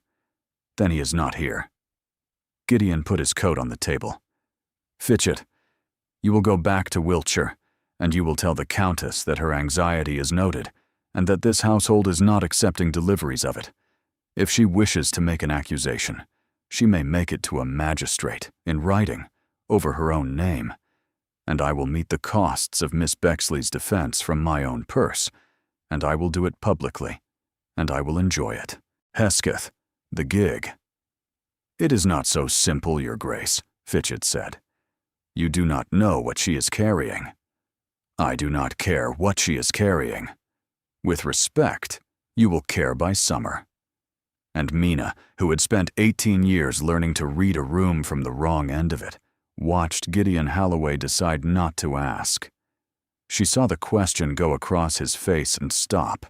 S1: Then he is not here. Gideon put his coat on the table. Fitchett, you will go back to Wiltshire, and you will tell the Countess that her anxiety is noted, and that this household is not accepting deliveries of it. If she wishes to make an accusation, she may make it to a magistrate, in writing, over her own name, and I will meet the costs of Miss Bexley's defense from my own purse, and I will do it publicly, and I will enjoy it. Hesketh, the gig. It is not so simple, Your Grace, Fitchett said. You do not know what she is carrying. I do not care what she is carrying. With respect, you will care by summer. And Mina, who had spent 18 years learning to read a room from the wrong end of it, watched Gideon Holloway decide not to ask. She saw the question go across his face and stop,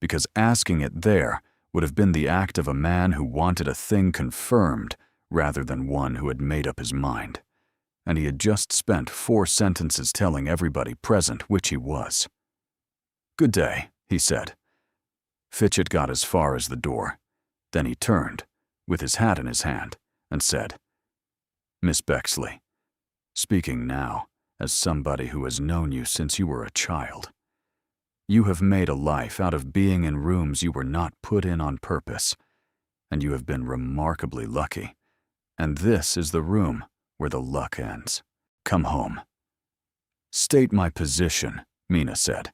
S1: because asking it there would have been the act of a man who wanted a thing confirmed rather than one who had made up his mind. And he had just spent 4 sentences telling everybody present which he was. "Good day," he said. Fitchett got as far as the door. Then he turned, with his hat in his hand, and said, "Miss Bexley, speaking now as somebody who has known you since you were a child, you have made a life out of being in rooms you were not put in on purpose, and you have been remarkably lucky, and this is the room where the luck ends. Come home." "State my position," Mina said.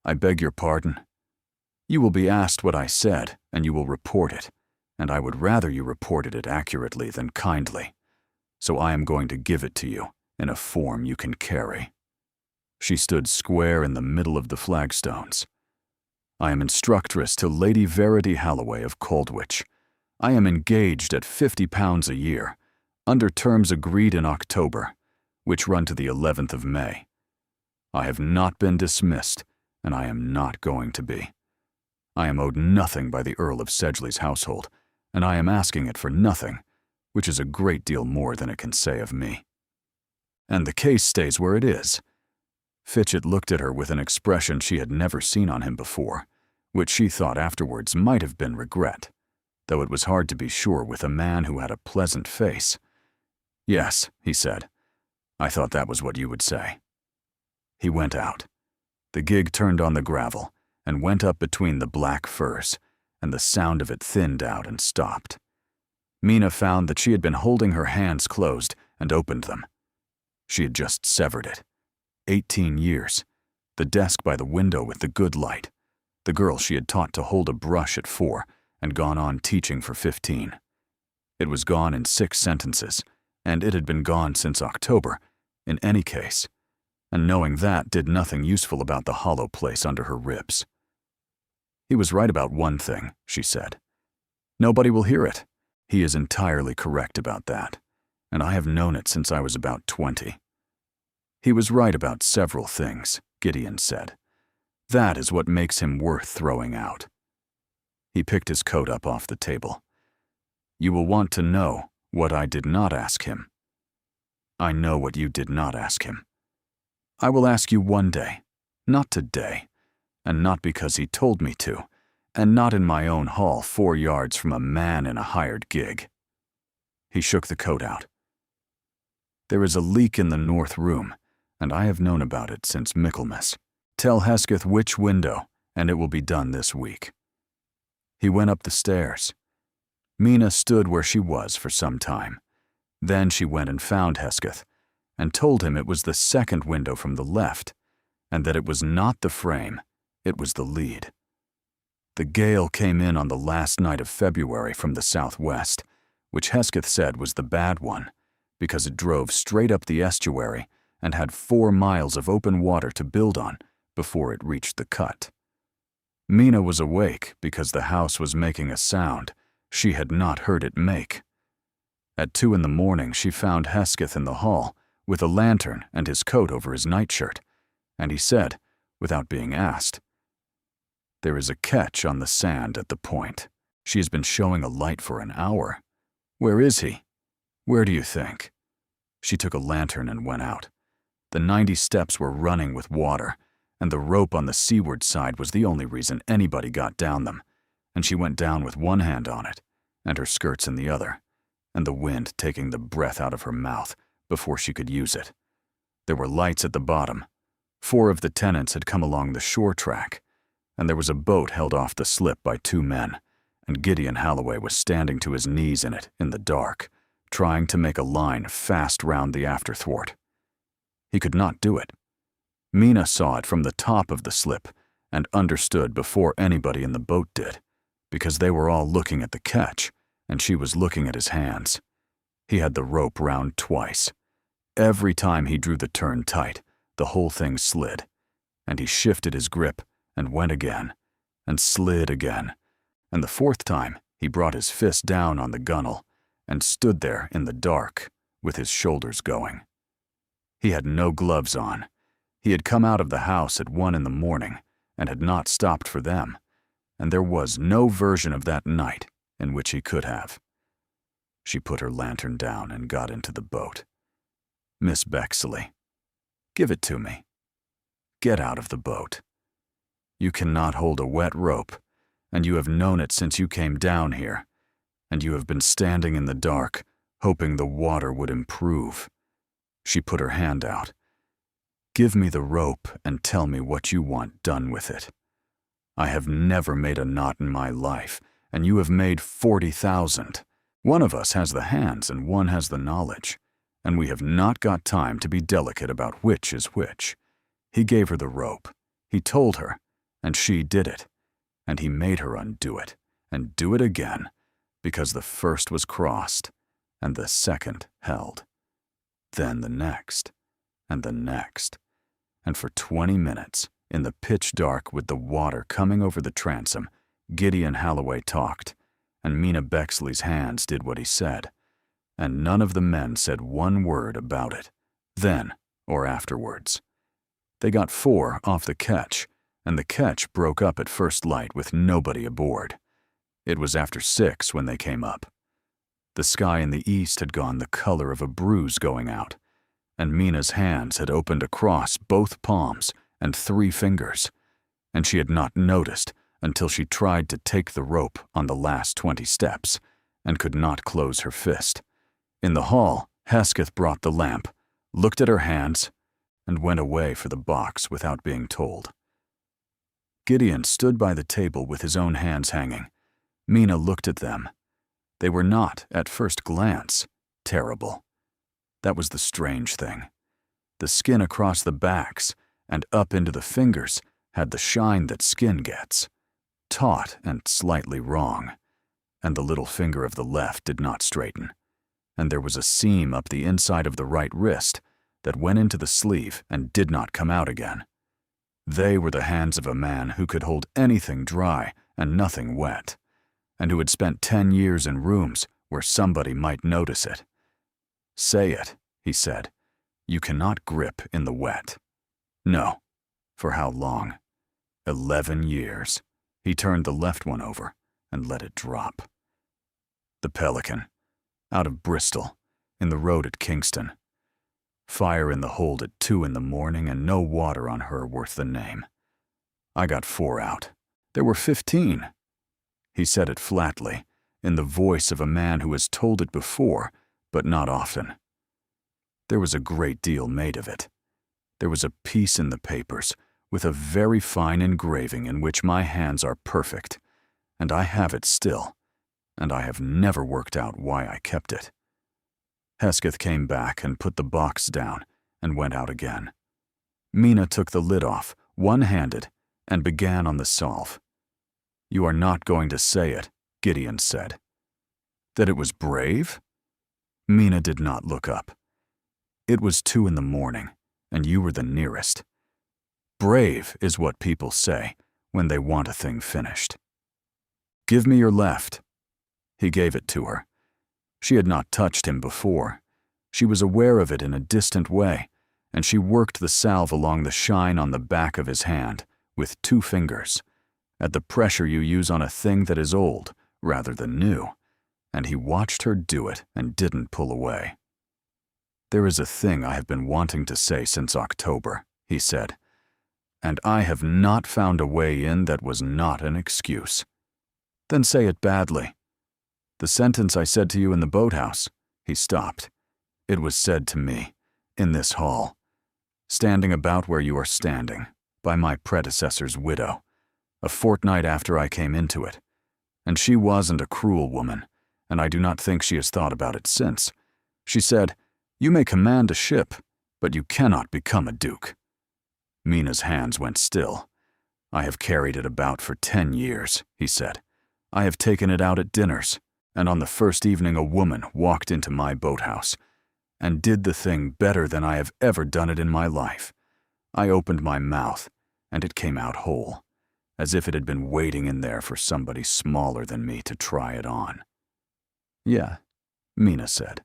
S1: "I beg your pardon." "You will be asked what I said, and you will report it, and I would rather you reported it accurately than kindly, so I am going to give it to you in a form you can carry." She stood square in the middle of the flagstones. "I am instructress to Lady Verity Holloway of Coldwich. I am engaged at £50 a year, under terms agreed in October, which run to the 11th of May. I have not been dismissed, and I am not going to be. I am owed nothing by the Earl of Sedgley's household, and I am asking it for nothing, which is a great deal more than it can say of me. And the case stays where it is." Fitchett looked at her with an expression she had never seen on him before, which she thought afterwards might have been regret, though it was hard to be sure with a man who had a pleasant face. "Yes," he said. "I thought that was what you would say." He went out. The gig turned on the gravel and went up between the black firs, and the sound of it thinned out and stopped. Mina found that she had been holding her hands closed and opened them. She had just severed it. 18 years. The desk by the window with the good light. The girl she had taught to hold a brush at 4 and gone on teaching for 15. It was gone in 6 sentences, and it had been gone since October, in any case, and knowing that did nothing useful about the hollow place under her ribs. "He was right about one thing," she said. "Nobody will hear it. He is entirely correct about that, and I have known it since I was about 20. He was right about several things," Gideon said. "That is what makes him worth throwing out." He picked his coat up off the table. "You will want to know what I did not ask him. I know what you did not ask him. I will ask you one day, not today, and not because he told me to, and not in my own hall 4 yards from a man in a hired gig." He shook the coat out. "There is a leak in the north room, and I have known about it since Michaelmas. Tell Hesketh which window, and it will be done this week." He went up the stairs. Mina stood where she was for some time. Then she went and found Hesketh, and told him it was the second window from the left, and that it was not the frame, it was the lead. The gale came in on the last night of February from the southwest, which Hesketh said was the bad one, because it drove straight up the estuary and had 4 miles of open water to build on before it reached the cut. Mina was awake because the house was making a sound she had not heard it make. At 2 in the morning she found Hesketh in the hall with a lantern and his coat over his nightshirt, and he said, without being asked, "There is a ketch on the sand at the point. She has been showing a light for an hour. Where is he? Where do you think?" She took a lantern and went out. The 90 steps were running with water, and the rope on the seaward side was the only reason anybody got down them, and she went down with one hand on it, and her skirts in the other, and the wind taking the breath out of her mouth before she could use it. There were lights at the bottom. 4 of the tenants had come along the shore track, and there was a boat held off the slip by 2 men, and Gideon Holloway was standing to his knees in it in the dark, trying to make a line fast round the afterthwart. He could not do it. Mina saw it from the top of the slip and understood before anybody in the boat did, because they were all looking at the catch, and she was looking at his hands. He had the rope round twice. Every time he drew the turn tight, the whole thing slid, and he shifted his grip and went again, and slid again, and the fourth time he brought his fist down on the gunwale and stood there in the dark with his shoulders going. He had no gloves on. He had come out of the house at 1 a.m. and had not stopped for them, and there was no version of that night in which he could have. She put her lantern down and got into the boat. "Miss Bexley, give it to me. Get out of the boat. You cannot hold a wet rope, and you have known it since you came down here, and you have been standing in the dark, hoping the water would improve." She put her hand out. "Give me the rope and tell me what you want done with it. I have never made a knot in my life, and you have made 40,000. One of us has the hands and one has the knowledge, and we have not got time to be delicate about which is which." He gave her the rope. He told her, and she did it, and he made her undo it, and do it again, because the first was crossed, and the second held. Then the next, and the next, and for 20 minutes, in the pitch dark with the water coming over the transom, Gideon Halloway talked, and Mina Bexley's hands did what he said, and none of the men said one word about it, then or afterwards. They got 4 off the ketch, and the ketch broke up at first light with nobody aboard. It was after 6 when they came up. The sky in the east had gone the color of a bruise going out, and Mina's hands had opened across both palms and 3 fingers, and she had not noticed until she tried to take the rope on the last 20 steps and could not close her fist. In the hall, Hesketh brought the lamp, looked at her hands, and went away for the box without being told. Gideon stood by the table with his own hands hanging. Mina looked at them. They were not, at first glance, terrible. That was the strange thing. The skin across the backs and up into the fingers had the shine that skin gets, taut and slightly wrong, and the little finger of the left did not straighten, and there was a seam up the inside of the right wrist that went into the sleeve and did not come out again. They were the hands of a man who could hold anything dry and nothing wet, and who had spent 10 years in rooms where somebody might notice it. "Say it," he said. "You cannot grip in the wet." "No." "For how long?" 11 years. He turned the left one over and let it drop. "The Pelican, out of Bristol, in the road at Kingston. Fire in the hold at 2 a.m. and no water on her worth the name. I got 4 out. There were 15. He said it flatly, in the voice of a man who has told it before, but not often. There was a great deal made of it. There was a piece in the papers with a very fine engraving in which my hands are perfect, and I have it still, and I have never worked out why I kept it." Hesketh came back and put the box down and went out again. Mina took the lid off, one-handed, and began on the solve. "You are not going to say it," Gideon said. "That it was brave?" Mina did not look up. "It was 2 a.m, and you were the nearest. Brave is what people say when they want a thing finished." "Give me your left." He gave it to her. She had not touched him before. She was aware of it in a distant way, and she worked the salve along the shine on the back of his hand with 2 fingers, at the pressure you use on a thing that is old rather than new, and he watched her do it and didn't pull away. "There is a thing I have been wanting to say since October," he said, "and I have not found a way in that was not an excuse." "Then say it badly." "The sentence I said to you in the boathouse." He stopped. "It was said to me, in this hall, standing about where you are standing, by my predecessor's widow, a fortnight after I came into it. And she wasn't a cruel woman, and I do not think she has thought about it since. She said, 'You may command a ship, but you cannot become a duke.'" Mina's hands went still. "I have carried it about for 10 years, he said. I have taken it out at dinners, and on the first evening a woman walked into my boathouse and did the thing better than I have ever done it in my life. I opened my mouth, and it came out whole, as if it had been waiting in there for somebody smaller than me to try it on. Yeah, Mina said.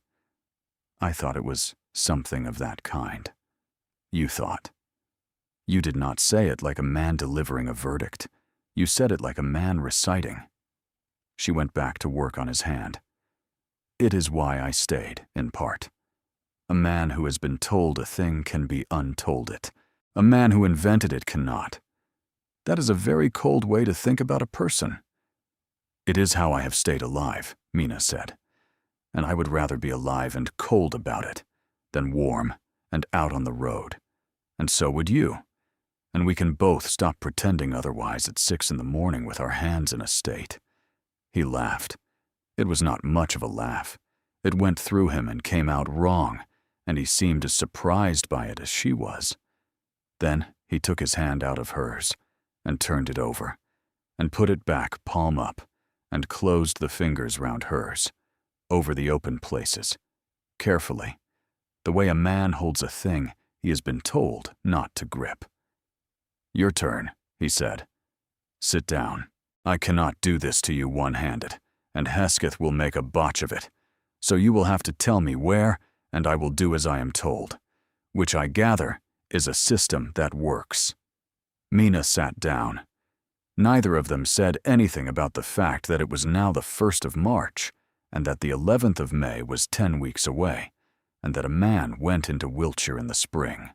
S1: I thought it was something of that kind. You thought. You did not say it like a man delivering a verdict. You said it like a man reciting. She went back to work on his hand. It is why I stayed, in part. A man who has been told a thing can be untold it. A man who invented it cannot. That is a very cold way to think about a person. It is how I have stayed alive, Mina said. And I would rather be alive and cold about it than warm and out on the road. And so would you. And we can both stop pretending otherwise at 6 in the morning with our hands in a state. He laughed. It was not much of a laugh. It went through him and came out wrong, and he seemed as surprised by it as she was. Then he took his hand out of hers and turned it over and put it back palm up and closed the fingers round hers, over the open places, carefully, the way a man holds a thing he has been told not to grip. Your turn, he said. Sit down. I cannot do this to you one-handed, and Hesketh will make a botch of it. So you will have to tell me where, and I will do as I am told, which I gather is a system that works. Mina sat down. Neither of them said anything about the fact that it was now the 1st of March, and that the 11th of May was 10 weeks away, and that a man went into Wiltshire in the spring.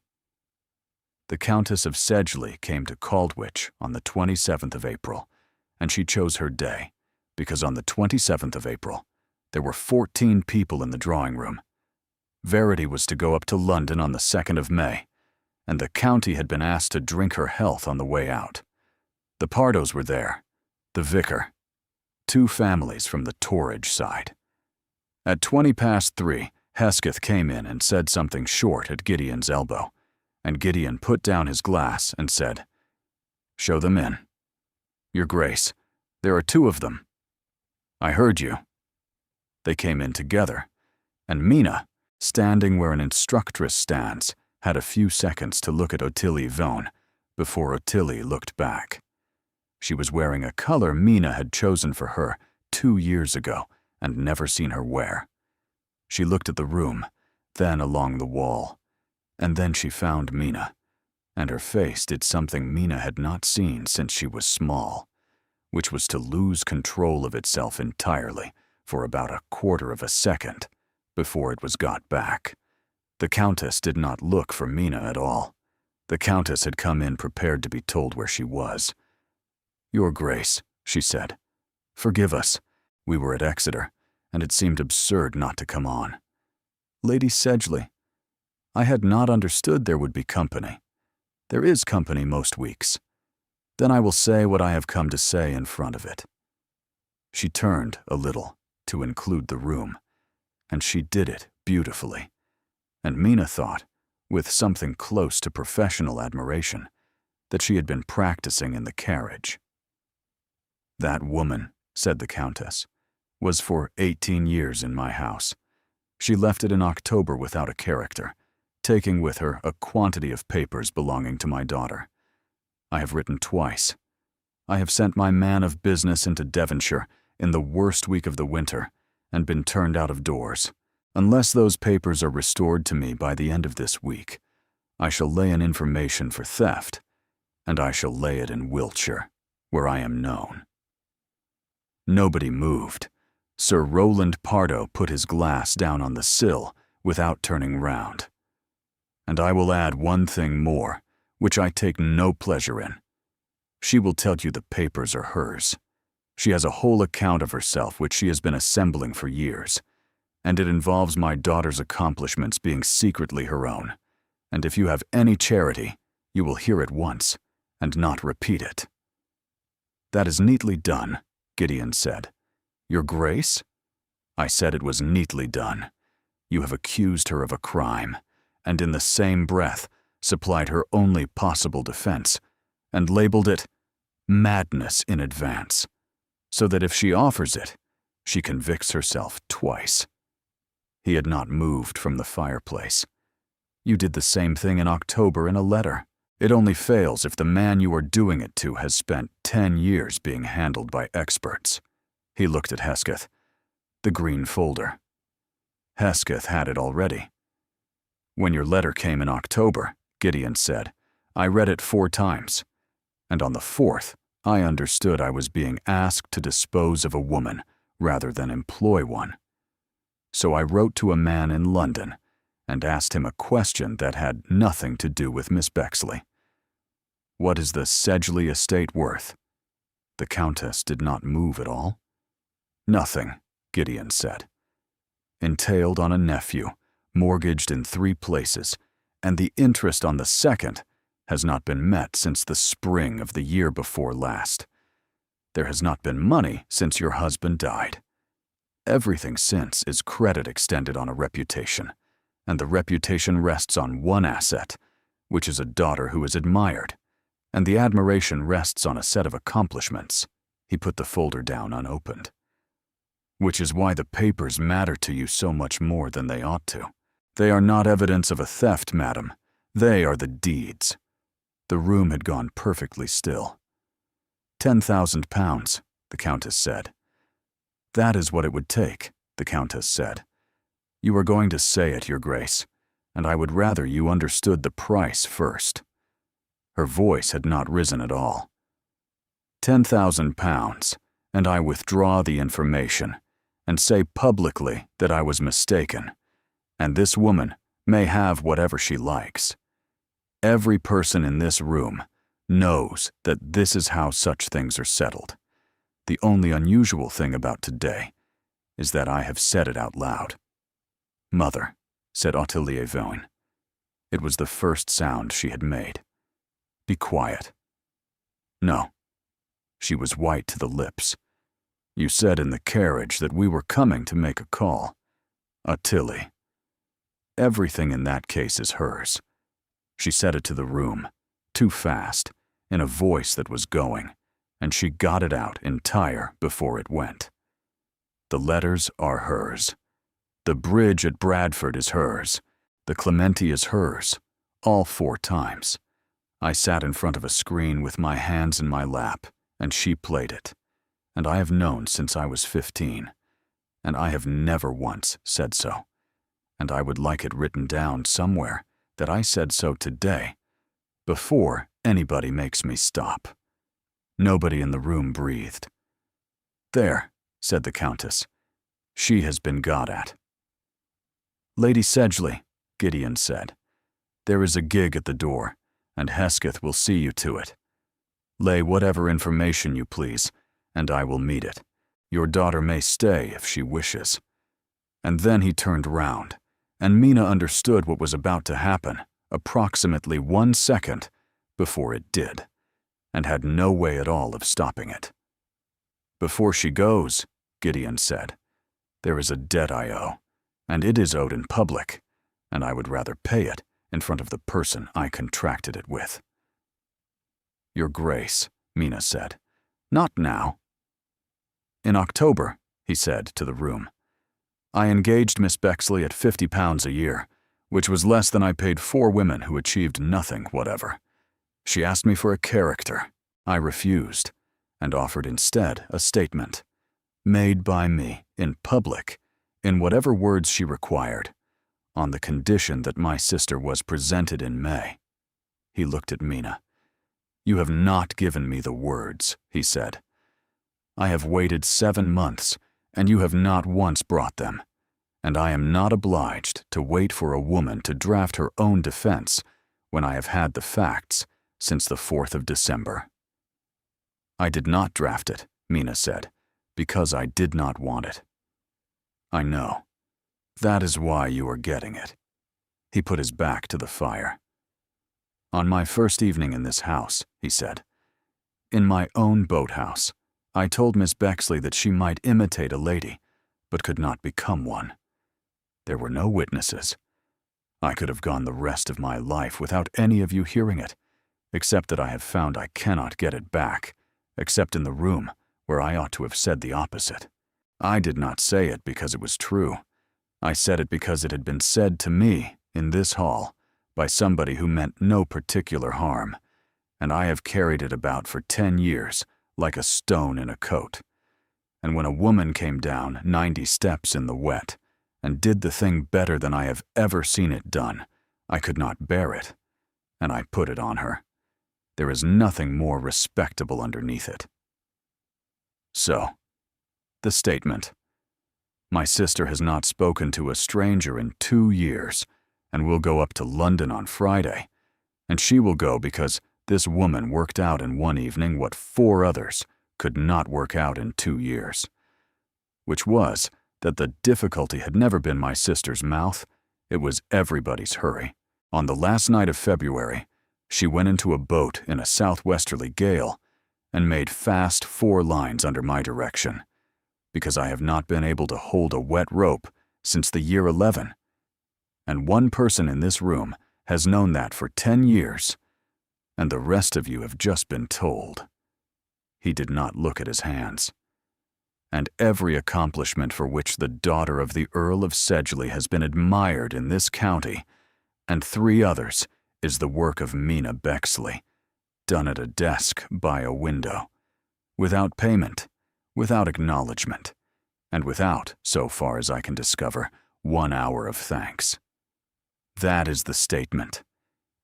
S1: The Countess of Sedgeley came to Caldwich on the 27th of April, and she chose her day, because on the 27th of April, there were 14 people in the drawing room. Verity was to go up to London on the 2nd of May, and the county had been asked to drink her health on the way out. The Pardos were there, the vicar, 2 families from the Torridge side. At 3:20, Hesketh came in and said something short at Gideon's elbow, and Gideon put down his glass and said, "Show them in. Your Grace, there are 2 of them." "I heard you." They came in together, and Mina, standing where an instructress stands, had a few seconds to look at Ottilie Vaughan before Ottilie looked back. She was wearing a color Mina had chosen for her 2 years ago and never seen her wear. She looked at the room, then along the wall, and then she found Mina, and her face did something Mina had not seen since she was small, which was to lose control of itself entirely for about a quarter of a second before it was got back. The Countess did not look for Mina at all. The Countess had come in prepared to be told where she was. "Your Grace," she said, "forgive us. We were at Exeter, and it seemed absurd not to come on. Lady Sedgeley, I had not understood there would be company. There is company most weeks. Then I will say what I have come to say in front of it." She turned a little to include the room, and she did it beautifully, and Mina thought, with something close to professional admiration, that she had been practicing in the carriage. "That woman," said the Countess, "was for 18 years in my house. She left it in October without a character, taking with her a quantity of papers belonging to my daughter. I have written twice. I have sent my man of business into Devonshire in the worst week of the winter and been turned out of doors. Unless those papers are restored to me by the end of this week, I shall lay an information for theft, and I shall lay it in Wiltshire, where I am known." Nobody moved. Sir Rowland Pardo put his glass down on the sill without turning round. "And I will add one thing more, which I take no pleasure in. She will tell you the papers are hers. She has a whole account of herself which she has been assembling for years, and it involves my daughter's accomplishments being secretly her own. And if you have any charity, you will hear it once, and not repeat it." "That is neatly done," Gideon said. "Your Grace?" "I said it was neatly done. You have accused her of a crime, and in the same breath supplied her only possible defense, and labeled it madness in advance. so that if she offers it, she convicts herself twice. He had not moved from the fireplace. You did the same thing in October in a letter. It only fails if the man you are doing it to has spent 10 years being handled by experts. He looked at Hesketh. The green folder. Hesketh had it already. When your letter came in October, Gideon said, I read it 4 times. And on the 4th, I understood I was being asked to dispose of a woman rather than employ one. So I wrote to a man in London and asked him a question that had nothing to do with Miss Bexley. What is the Sedgley estate worth? The Countess did not move at all. Nothing, Gideon said. Entailed on a nephew, mortgaged in 3 places, and the interest on the second has not been met since the spring of the year before last. There has not been money since your husband died. Everything since is credit extended on a reputation, and the reputation rests on one asset, which is a daughter who is admired, and the admiration rests on a set of accomplishments. He put the folder down unopened. Which is why the papers matter to you so much more than they ought to. They are not evidence of a theft, madam. They are the deeds. The room had gone perfectly still. 10,000 pounds, the Countess said. That is what it would take, the Countess said. You are going to say it, Your Grace, and I would rather you understood the price first. Her voice had not risen at all. 10,000 pounds, and I withdraw the information, and say publicly that I was mistaken, and this woman may have whatever she likes. Every person in this room knows that this is how such things are settled. The only unusual thing about today is that I have said it out loud. Mother, said Ottilie Vaughan. It was the first sound she had made. Be quiet. No. She was white to the lips. You said in the carriage that we were coming to make a call. Ottilie. Everything in that case is hers. She said it to the room, too fast, in a voice that was going, and she got it out entire before it went. The letters are hers. The bridge at Bradford is hers. The Clementi is hers, all 4 times. I sat in front of a screen with my hands in my lap, and she played it. And I have known since I was 15, and I have never once said so. And I would like it written down somewhere that I said so today, before anybody makes me stop. Nobody in the room breathed. There, said the Countess. She has been got at. Lady Sedgley, Gideon said, there is a gig at the door, and Hesketh will see you to it. Lay whatever information you please, and I will meet it. Your daughter may stay if she wishes. And then he turned round, and Mina understood what was about to happen approximately 1 second before it did, and had no way at all of stopping it. Before she goes, Gideon said, there is a debt I owe, and it is owed in public, and I would rather pay it in front of the person I contracted it with. Your Grace, Mina said, not now. In October, he said to the room, I engaged Miss Bexley at £50 a year, which was less than I paid 4 women who achieved nothing whatever. She asked me for a character. I refused, and offered instead a statement, made by me in public, in whatever words she required, on the condition that my sister was presented in May. He looked at Mina. You have not given me the words, he said. I have waited 7 months, and you have not once brought them, and I am not obliged to wait for a woman to draft her own defense when I have had the facts since the 4th of December. I did not draft it, Mina said, because I did not want it. I know. That is why you are getting it. He put his back to the fire. On my first evening in this house, he said, in my own boathouse, I told Miss Bexley that she might imitate a lady, but could not become one. There were no witnesses. I could have gone the rest of my life without any of you hearing it, except that I have found I cannot get it back, except in the room where I ought to have said the opposite. I did not say it because it was true. I said it because it had been said to me in this hall by somebody who meant no particular harm, and I have carried it about for 10 years like a stone in a coat. And when a woman came down 90 steps in the wet and did the thing better than I have ever seen it done, I could not bear it, and I put it on her. There is nothing more respectable underneath it. So, the statement. My sister has not spoken to a stranger in 2 years, and will go up to London on Friday, and she will go because this woman worked out in one evening what 4 others could not work out in 2 years, which was that the difficulty had never been my sister's mouth, it was everybody's hurry. On the last night of February, she went into a boat in a southwesterly gale and made fast 4 lines under my direction, because I have not been able to hold a wet rope since the year 11, and one person in this room has known that for 10 years, and the rest of you have just been told. He did not look at his hands. And every accomplishment for which the daughter of the Earl of Sedgley has been admired in this county, and 3 others, is the work of Mina Bexley, done at a desk by a window, without payment, without acknowledgement, and without, so far as I can discover, 1 hour of thanks. That is the statement.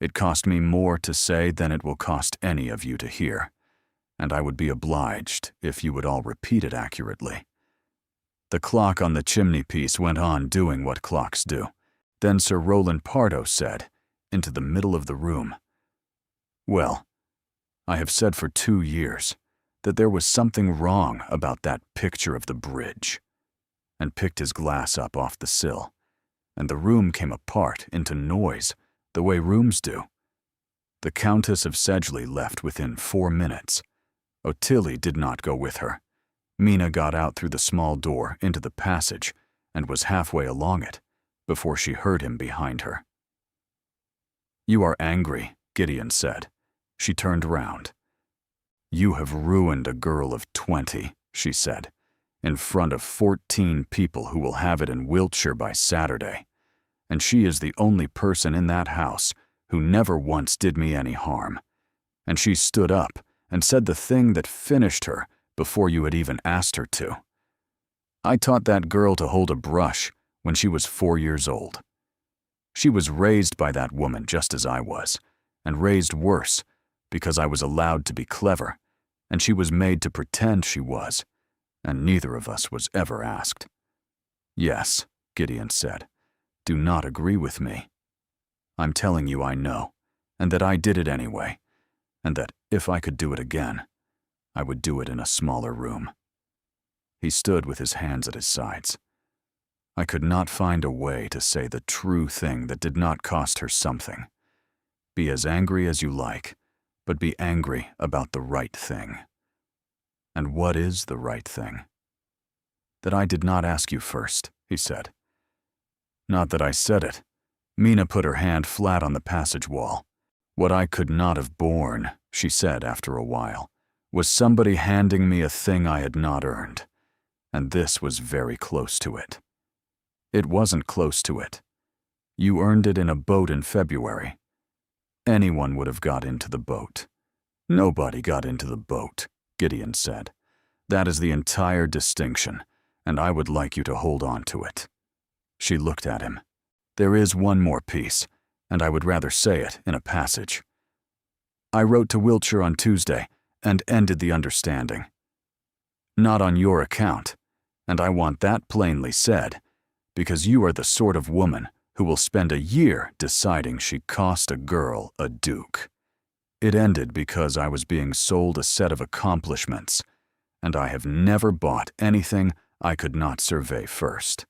S1: It cost me more to say than it will cost any of you to hear, and I would be obliged if you would all repeat it accurately. The clock on the chimney-piece went on doing what clocks do. Then Sir Roland Pardo said, into the middle of the room, "Well, I have said for 2 years that there was something wrong about that picture of the bridge," and picked his glass up off the sill, and the room came apart into noise the way rooms do. The Countess of Sedgley left within 4 minutes. Ottilie did not go with her. Mina got out through the small door into the passage and was halfway along it before she heard him behind her. "You are angry," Gideon said. She turned round. "You have ruined a girl of 20, she said, in front of 14 people who will have it in Wiltshire by Saturday, and she is the only person in that house who never once did me any harm, and she stood up and said the thing that finished her before you had even asked her to. I taught that girl to hold a brush when she was 4 years old. She was raised by that woman just as I was, and raised worse, because I was allowed to be clever, and she was made to pretend she was, and neither of us was ever asked." "Yes," Gideon said, "do not agree with me. I'm telling you I know, and that I did it anyway, and that if I could do it again, I would do it in a smaller room." He stood with his hands at his sides. I could not find a way to say the true thing that did not cost her something. Be as angry as you like, but be angry about the right thing. And what is the right thing? "That I did not ask you first," he said. "Not that I said it." Mina put her hand flat on the passage wall. "What I could not have borne," she said after a while, "was somebody handing me a thing I had not earned, and this was very close to it. It wasn't close to it. You earned it in a boat in February. Anyone would have got into the boat." "Nobody got into the boat," Gideon said. "That is the entire distinction, and I would like you to hold on to it." She looked at him. "There is one more piece, and I would rather say it in a passage. I wrote to Wiltshire on Tuesday and ended the understanding. Not on your account, and I want that plainly said, because you are the sort of woman who will spend a year deciding she cost a girl a duke. It ended because I was being sold a set of accomplishments, and I have never bought anything I could not survey first.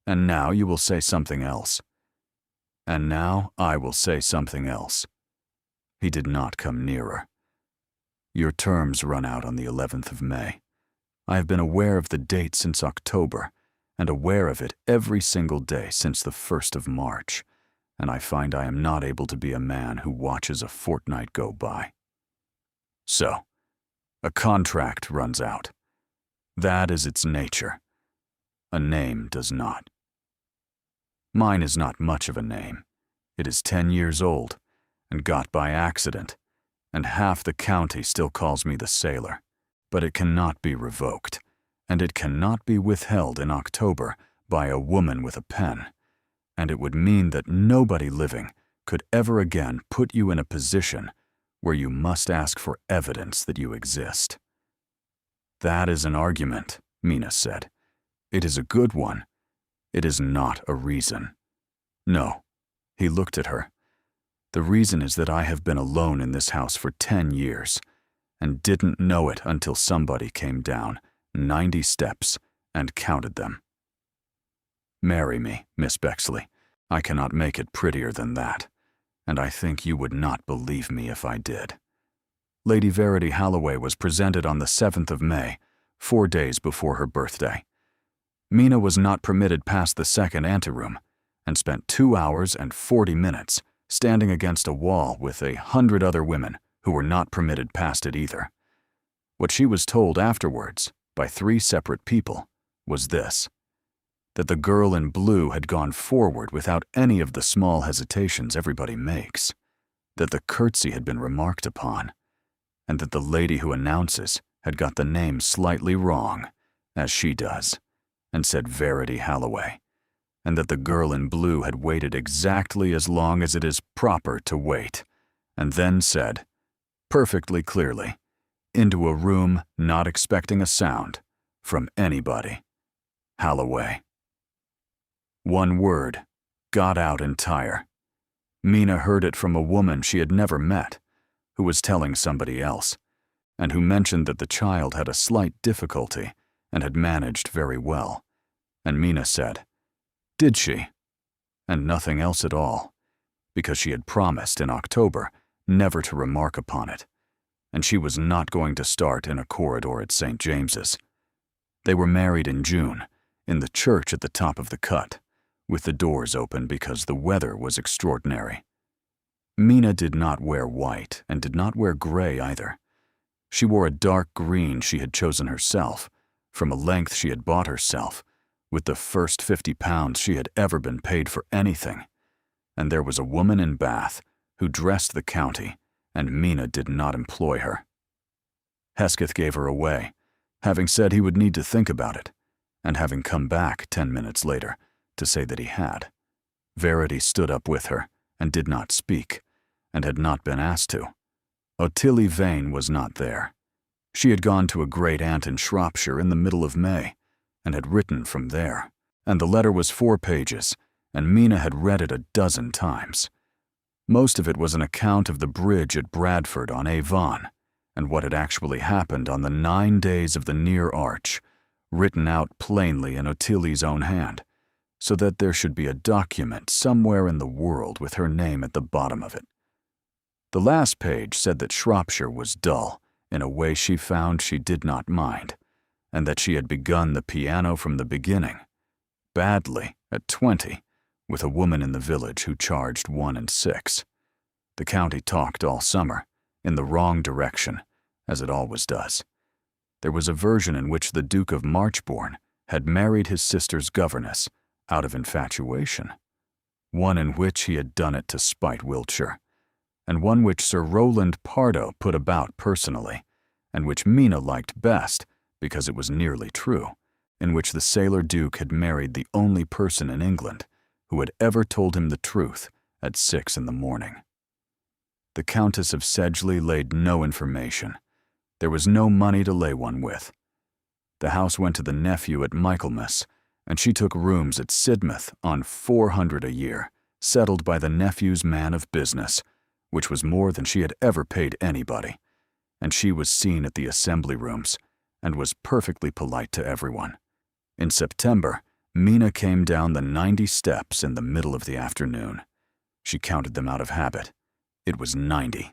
S1: And now you will say something else. And now I will say something else." He did not come nearer. "Your terms run out on the 11th of May. I have been aware of the date since October, and aware of it every single day since the 1st of March, and I find I am not able to be a man who watches a fortnight go by. So, A contract runs out. That is its nature. A name does not. Mine is not much of a name. It is 10 years old, and got by accident, and half the county still calls me the Sailor. But it cannot be revoked, and it cannot be withheld in October by a woman with a pen, and it would mean that nobody living could ever again put you in a position where you must ask for evidence that you exist. That is an argument, Mina said. It is a good one. It is not a reason. No, he looked at her. The reason is that I have been alone in this house for 10 years, and didn't know it until somebody came down 90 steps and counted them. Marry me, Miss Bexley. I cannot make it prettier than that, and I think you would not believe me if I did. Lady Verity Halloway was presented on the 7th of May, 4 days before her birthday. Mina was not permitted past the second anteroom, and spent 2 hours and 40 minutes standing against a wall with 100 other women who were not permitted past it either. What she was told afterwards, by 3 separate people, was this: that the girl in blue had gone forward without any of the small hesitations everybody makes, that the curtsy had been remarked upon, and that the lady who announces had got the name slightly wrong, as she does, and said Verity Halloway, and that the girl in blue had waited exactly as long as it is proper to wait, and then said, perfectly clearly, into a room not expecting a sound from anybody, Halloway. One word got out entire. Mina heard it from a woman she had never met, who was telling somebody else, and who mentioned that the child had a slight difficulty and had managed very well. And Mina said, did she? And nothing else at all, because she had promised in October never to remark upon it, and she was not going to start in a corridor at St. James's. They were married in June, in the church at the top of the cut, with the doors open because the weather was extraordinary. Mina did not wear white and did not wear gray either. She wore a dark green she had chosen herself, from a length she had bought herself, with the first £50 she had ever been paid for anything. And there was a woman in Bath who dressed the county, and Mina did not employ her. Hesketh gave her away, having said he would need to think about it, and having come back 10 minutes later to say that he had. Verity stood up with her and did not speak, and had not been asked to. Ottilie Vane was not there. She had gone to a great-aunt in Shropshire in the middle of May, and had written from there, and the letter was 4 pages, and Mina had read it a dozen times. Most of it was an account of the bridge at Bradford on Avon, and what had actually happened on the 9 days of the near arch, written out plainly in Ottilie's own hand, so that there should be a document somewhere in the world with her name at the bottom of it. The last page said that Shropshire was dull in a way she found she did not mind, and that she had begun the piano from the beginning, badly, at 20, with a woman in the village who charged 1 6. The county talked all summer, in the wrong direction, as it always does. There was a version in which the Duke of Marchbourne had married his sister's governess out of infatuation, one in which he had done it to spite Wiltshire, and one which Sir Rowland Pardo put about personally, and which Mina liked best because it was nearly true, in which the sailor Duke had married the only person in England who had ever told him the truth at 6 in the morning. The Countess of Sedgley laid no information. There was no money to lay one with. The house went to the nephew at Michaelmas, and she took rooms at Sidmouth on 400 a year, settled by the nephew's man of business, which was more than she had ever paid anybody, and she was seen at the assembly rooms, and was perfectly polite to everyone. In September, Mina came down the 90 steps in the middle of the afternoon. She counted them out of habit. It was 90.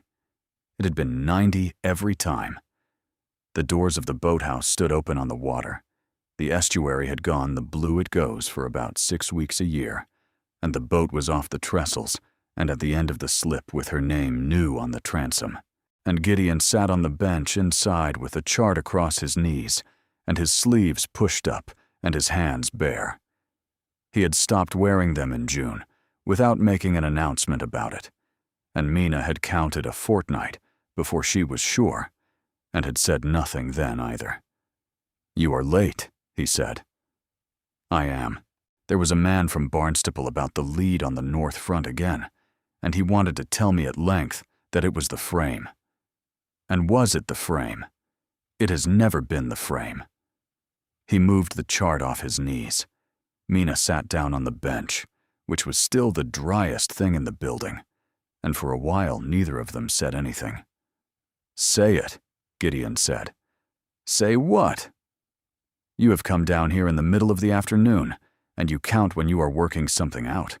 S1: It had been 90 every time. The doors of the boathouse stood open on the water. The estuary had gone the blue it goes for about 6 weeks a year, and the boat was off the trestles and at the end of the slip with her name new on the transom, and Gideon sat on the bench inside with a chart across his knees and his sleeves pushed up and his hands bare. He had stopped wearing them in June without making an announcement about it, and Mina had counted a fortnight before she was sure, and had said nothing then either. "You are late," he said. "I am. There was a man from Barnstaple about the lead on the north front again, and he wanted to tell me at length that it was the frame. And was it the frame? It has never been the frame." He moved the chart off his knees. Mina sat down on the bench, which was still the driest thing in the building, and for a while neither of them said anything. "Say it," Gideon said. "Say what?" "You have come down here in the middle of the afternoon, and you count when you are working something out,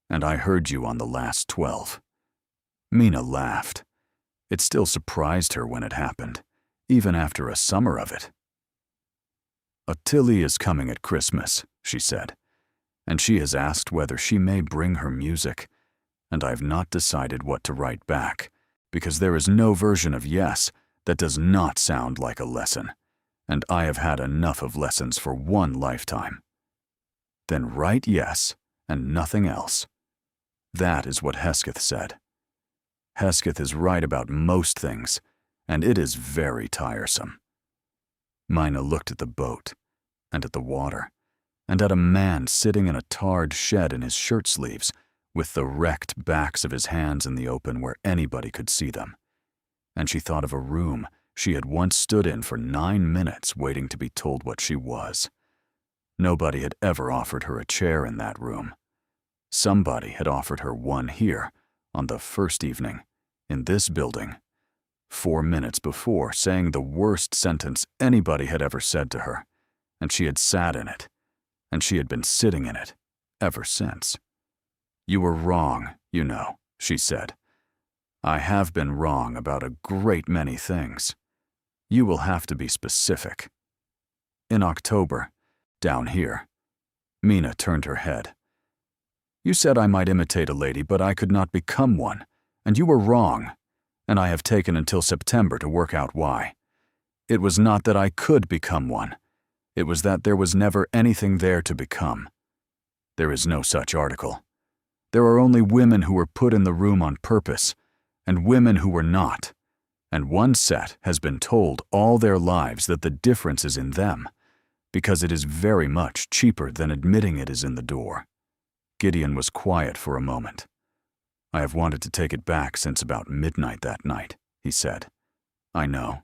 S1: and I heard you on the last 12. Mina laughed. It still surprised her when it happened, even after a summer of it. "Tilly is coming at Christmas," she said, "and she has asked whether she may bring her music, and I've not decided what to write back, because there is no version of yes that does not sound like a lesson, and I have had enough of lessons for one lifetime." "Then write yes, and nothing else." That is what Hesketh said. Hesketh is right about most things, and it is very tiresome. Mina looked at the boat, and at the water, and at a man sitting in a tarred shed in his shirt sleeves, with the wrecked backs of his hands in the open where anybody could see them. And she thought of a room she had once stood in for 9 minutes waiting to be told what she was. Nobody had ever offered her a chair in that room. Somebody had offered her one here, on the first evening, in this building, 4 minutes before, saying the worst sentence anybody had ever said to her, and she had sat in it, and she had been sitting in it ever since. "You were wrong, you know," she said. "I have been wrong about a great many things. You will have to be specific." "In October, down here." Mina turned her head. "You said I might imitate a lady, but I could not become one, and you were wrong, and I have taken until September to work out why. It was not that I could become one. It was that there was never anything there to become. There is no such article. There are only women who were put in the room on purpose, and women who were not, and one set has been told all their lives that the difference is in them, because it is very much cheaper than admitting it is in the door." Gideon was quiet for a moment. "I have wanted to take it back since about midnight that night," he said. "I know.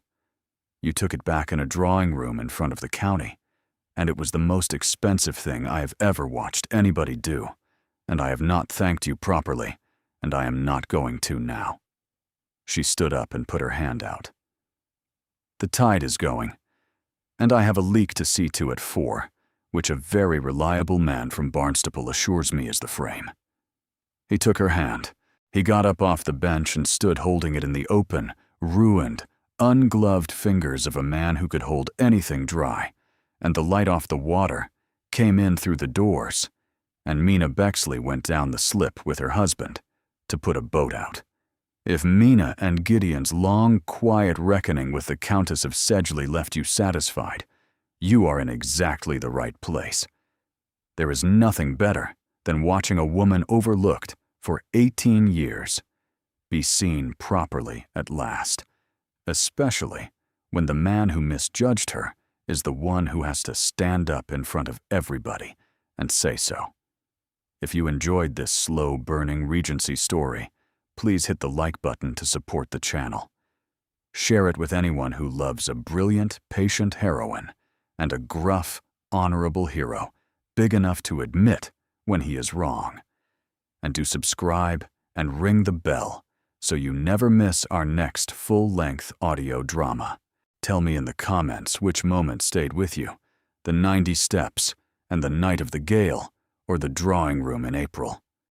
S1: You took it back in a drawing room in front of the county, and it was the most expensive thing I have ever watched anybody do, and I have not thanked you properly, and I am not going to now." She stood up and put her hand out. "The tide is going, and I have a leak to see to at 4, which a very reliable man from Barnstaple assures me is the frame." He took her hand. He got up off the bench and stood holding it in the open, ruined, ungloved fingers of a man who could hold anything dry, and the light off the water came in through the doors, and Mina Bexley went down the slip with her husband to put a boat out. If Mina and Gideon's long, quiet reckoning with the Countess of Sedgley left you satisfied, you are in exactly the right place. There is nothing better than watching a woman overlooked for 18 years be seen properly at last, especially when the man who misjudged her is the one who has to stand up in front of everybody and say so. If you enjoyed this slow-burning Regency story, please hit the like button to support the channel. Share it with anyone who loves a brilliant, patient heroine and a gruff, honorable hero big enough to admit when he is wrong. And do subscribe and ring the bell so you never miss our next full-length audio drama. Tell me in the comments which moment stayed with you, the 90 steps and the night of the gale, or the drawing room in April.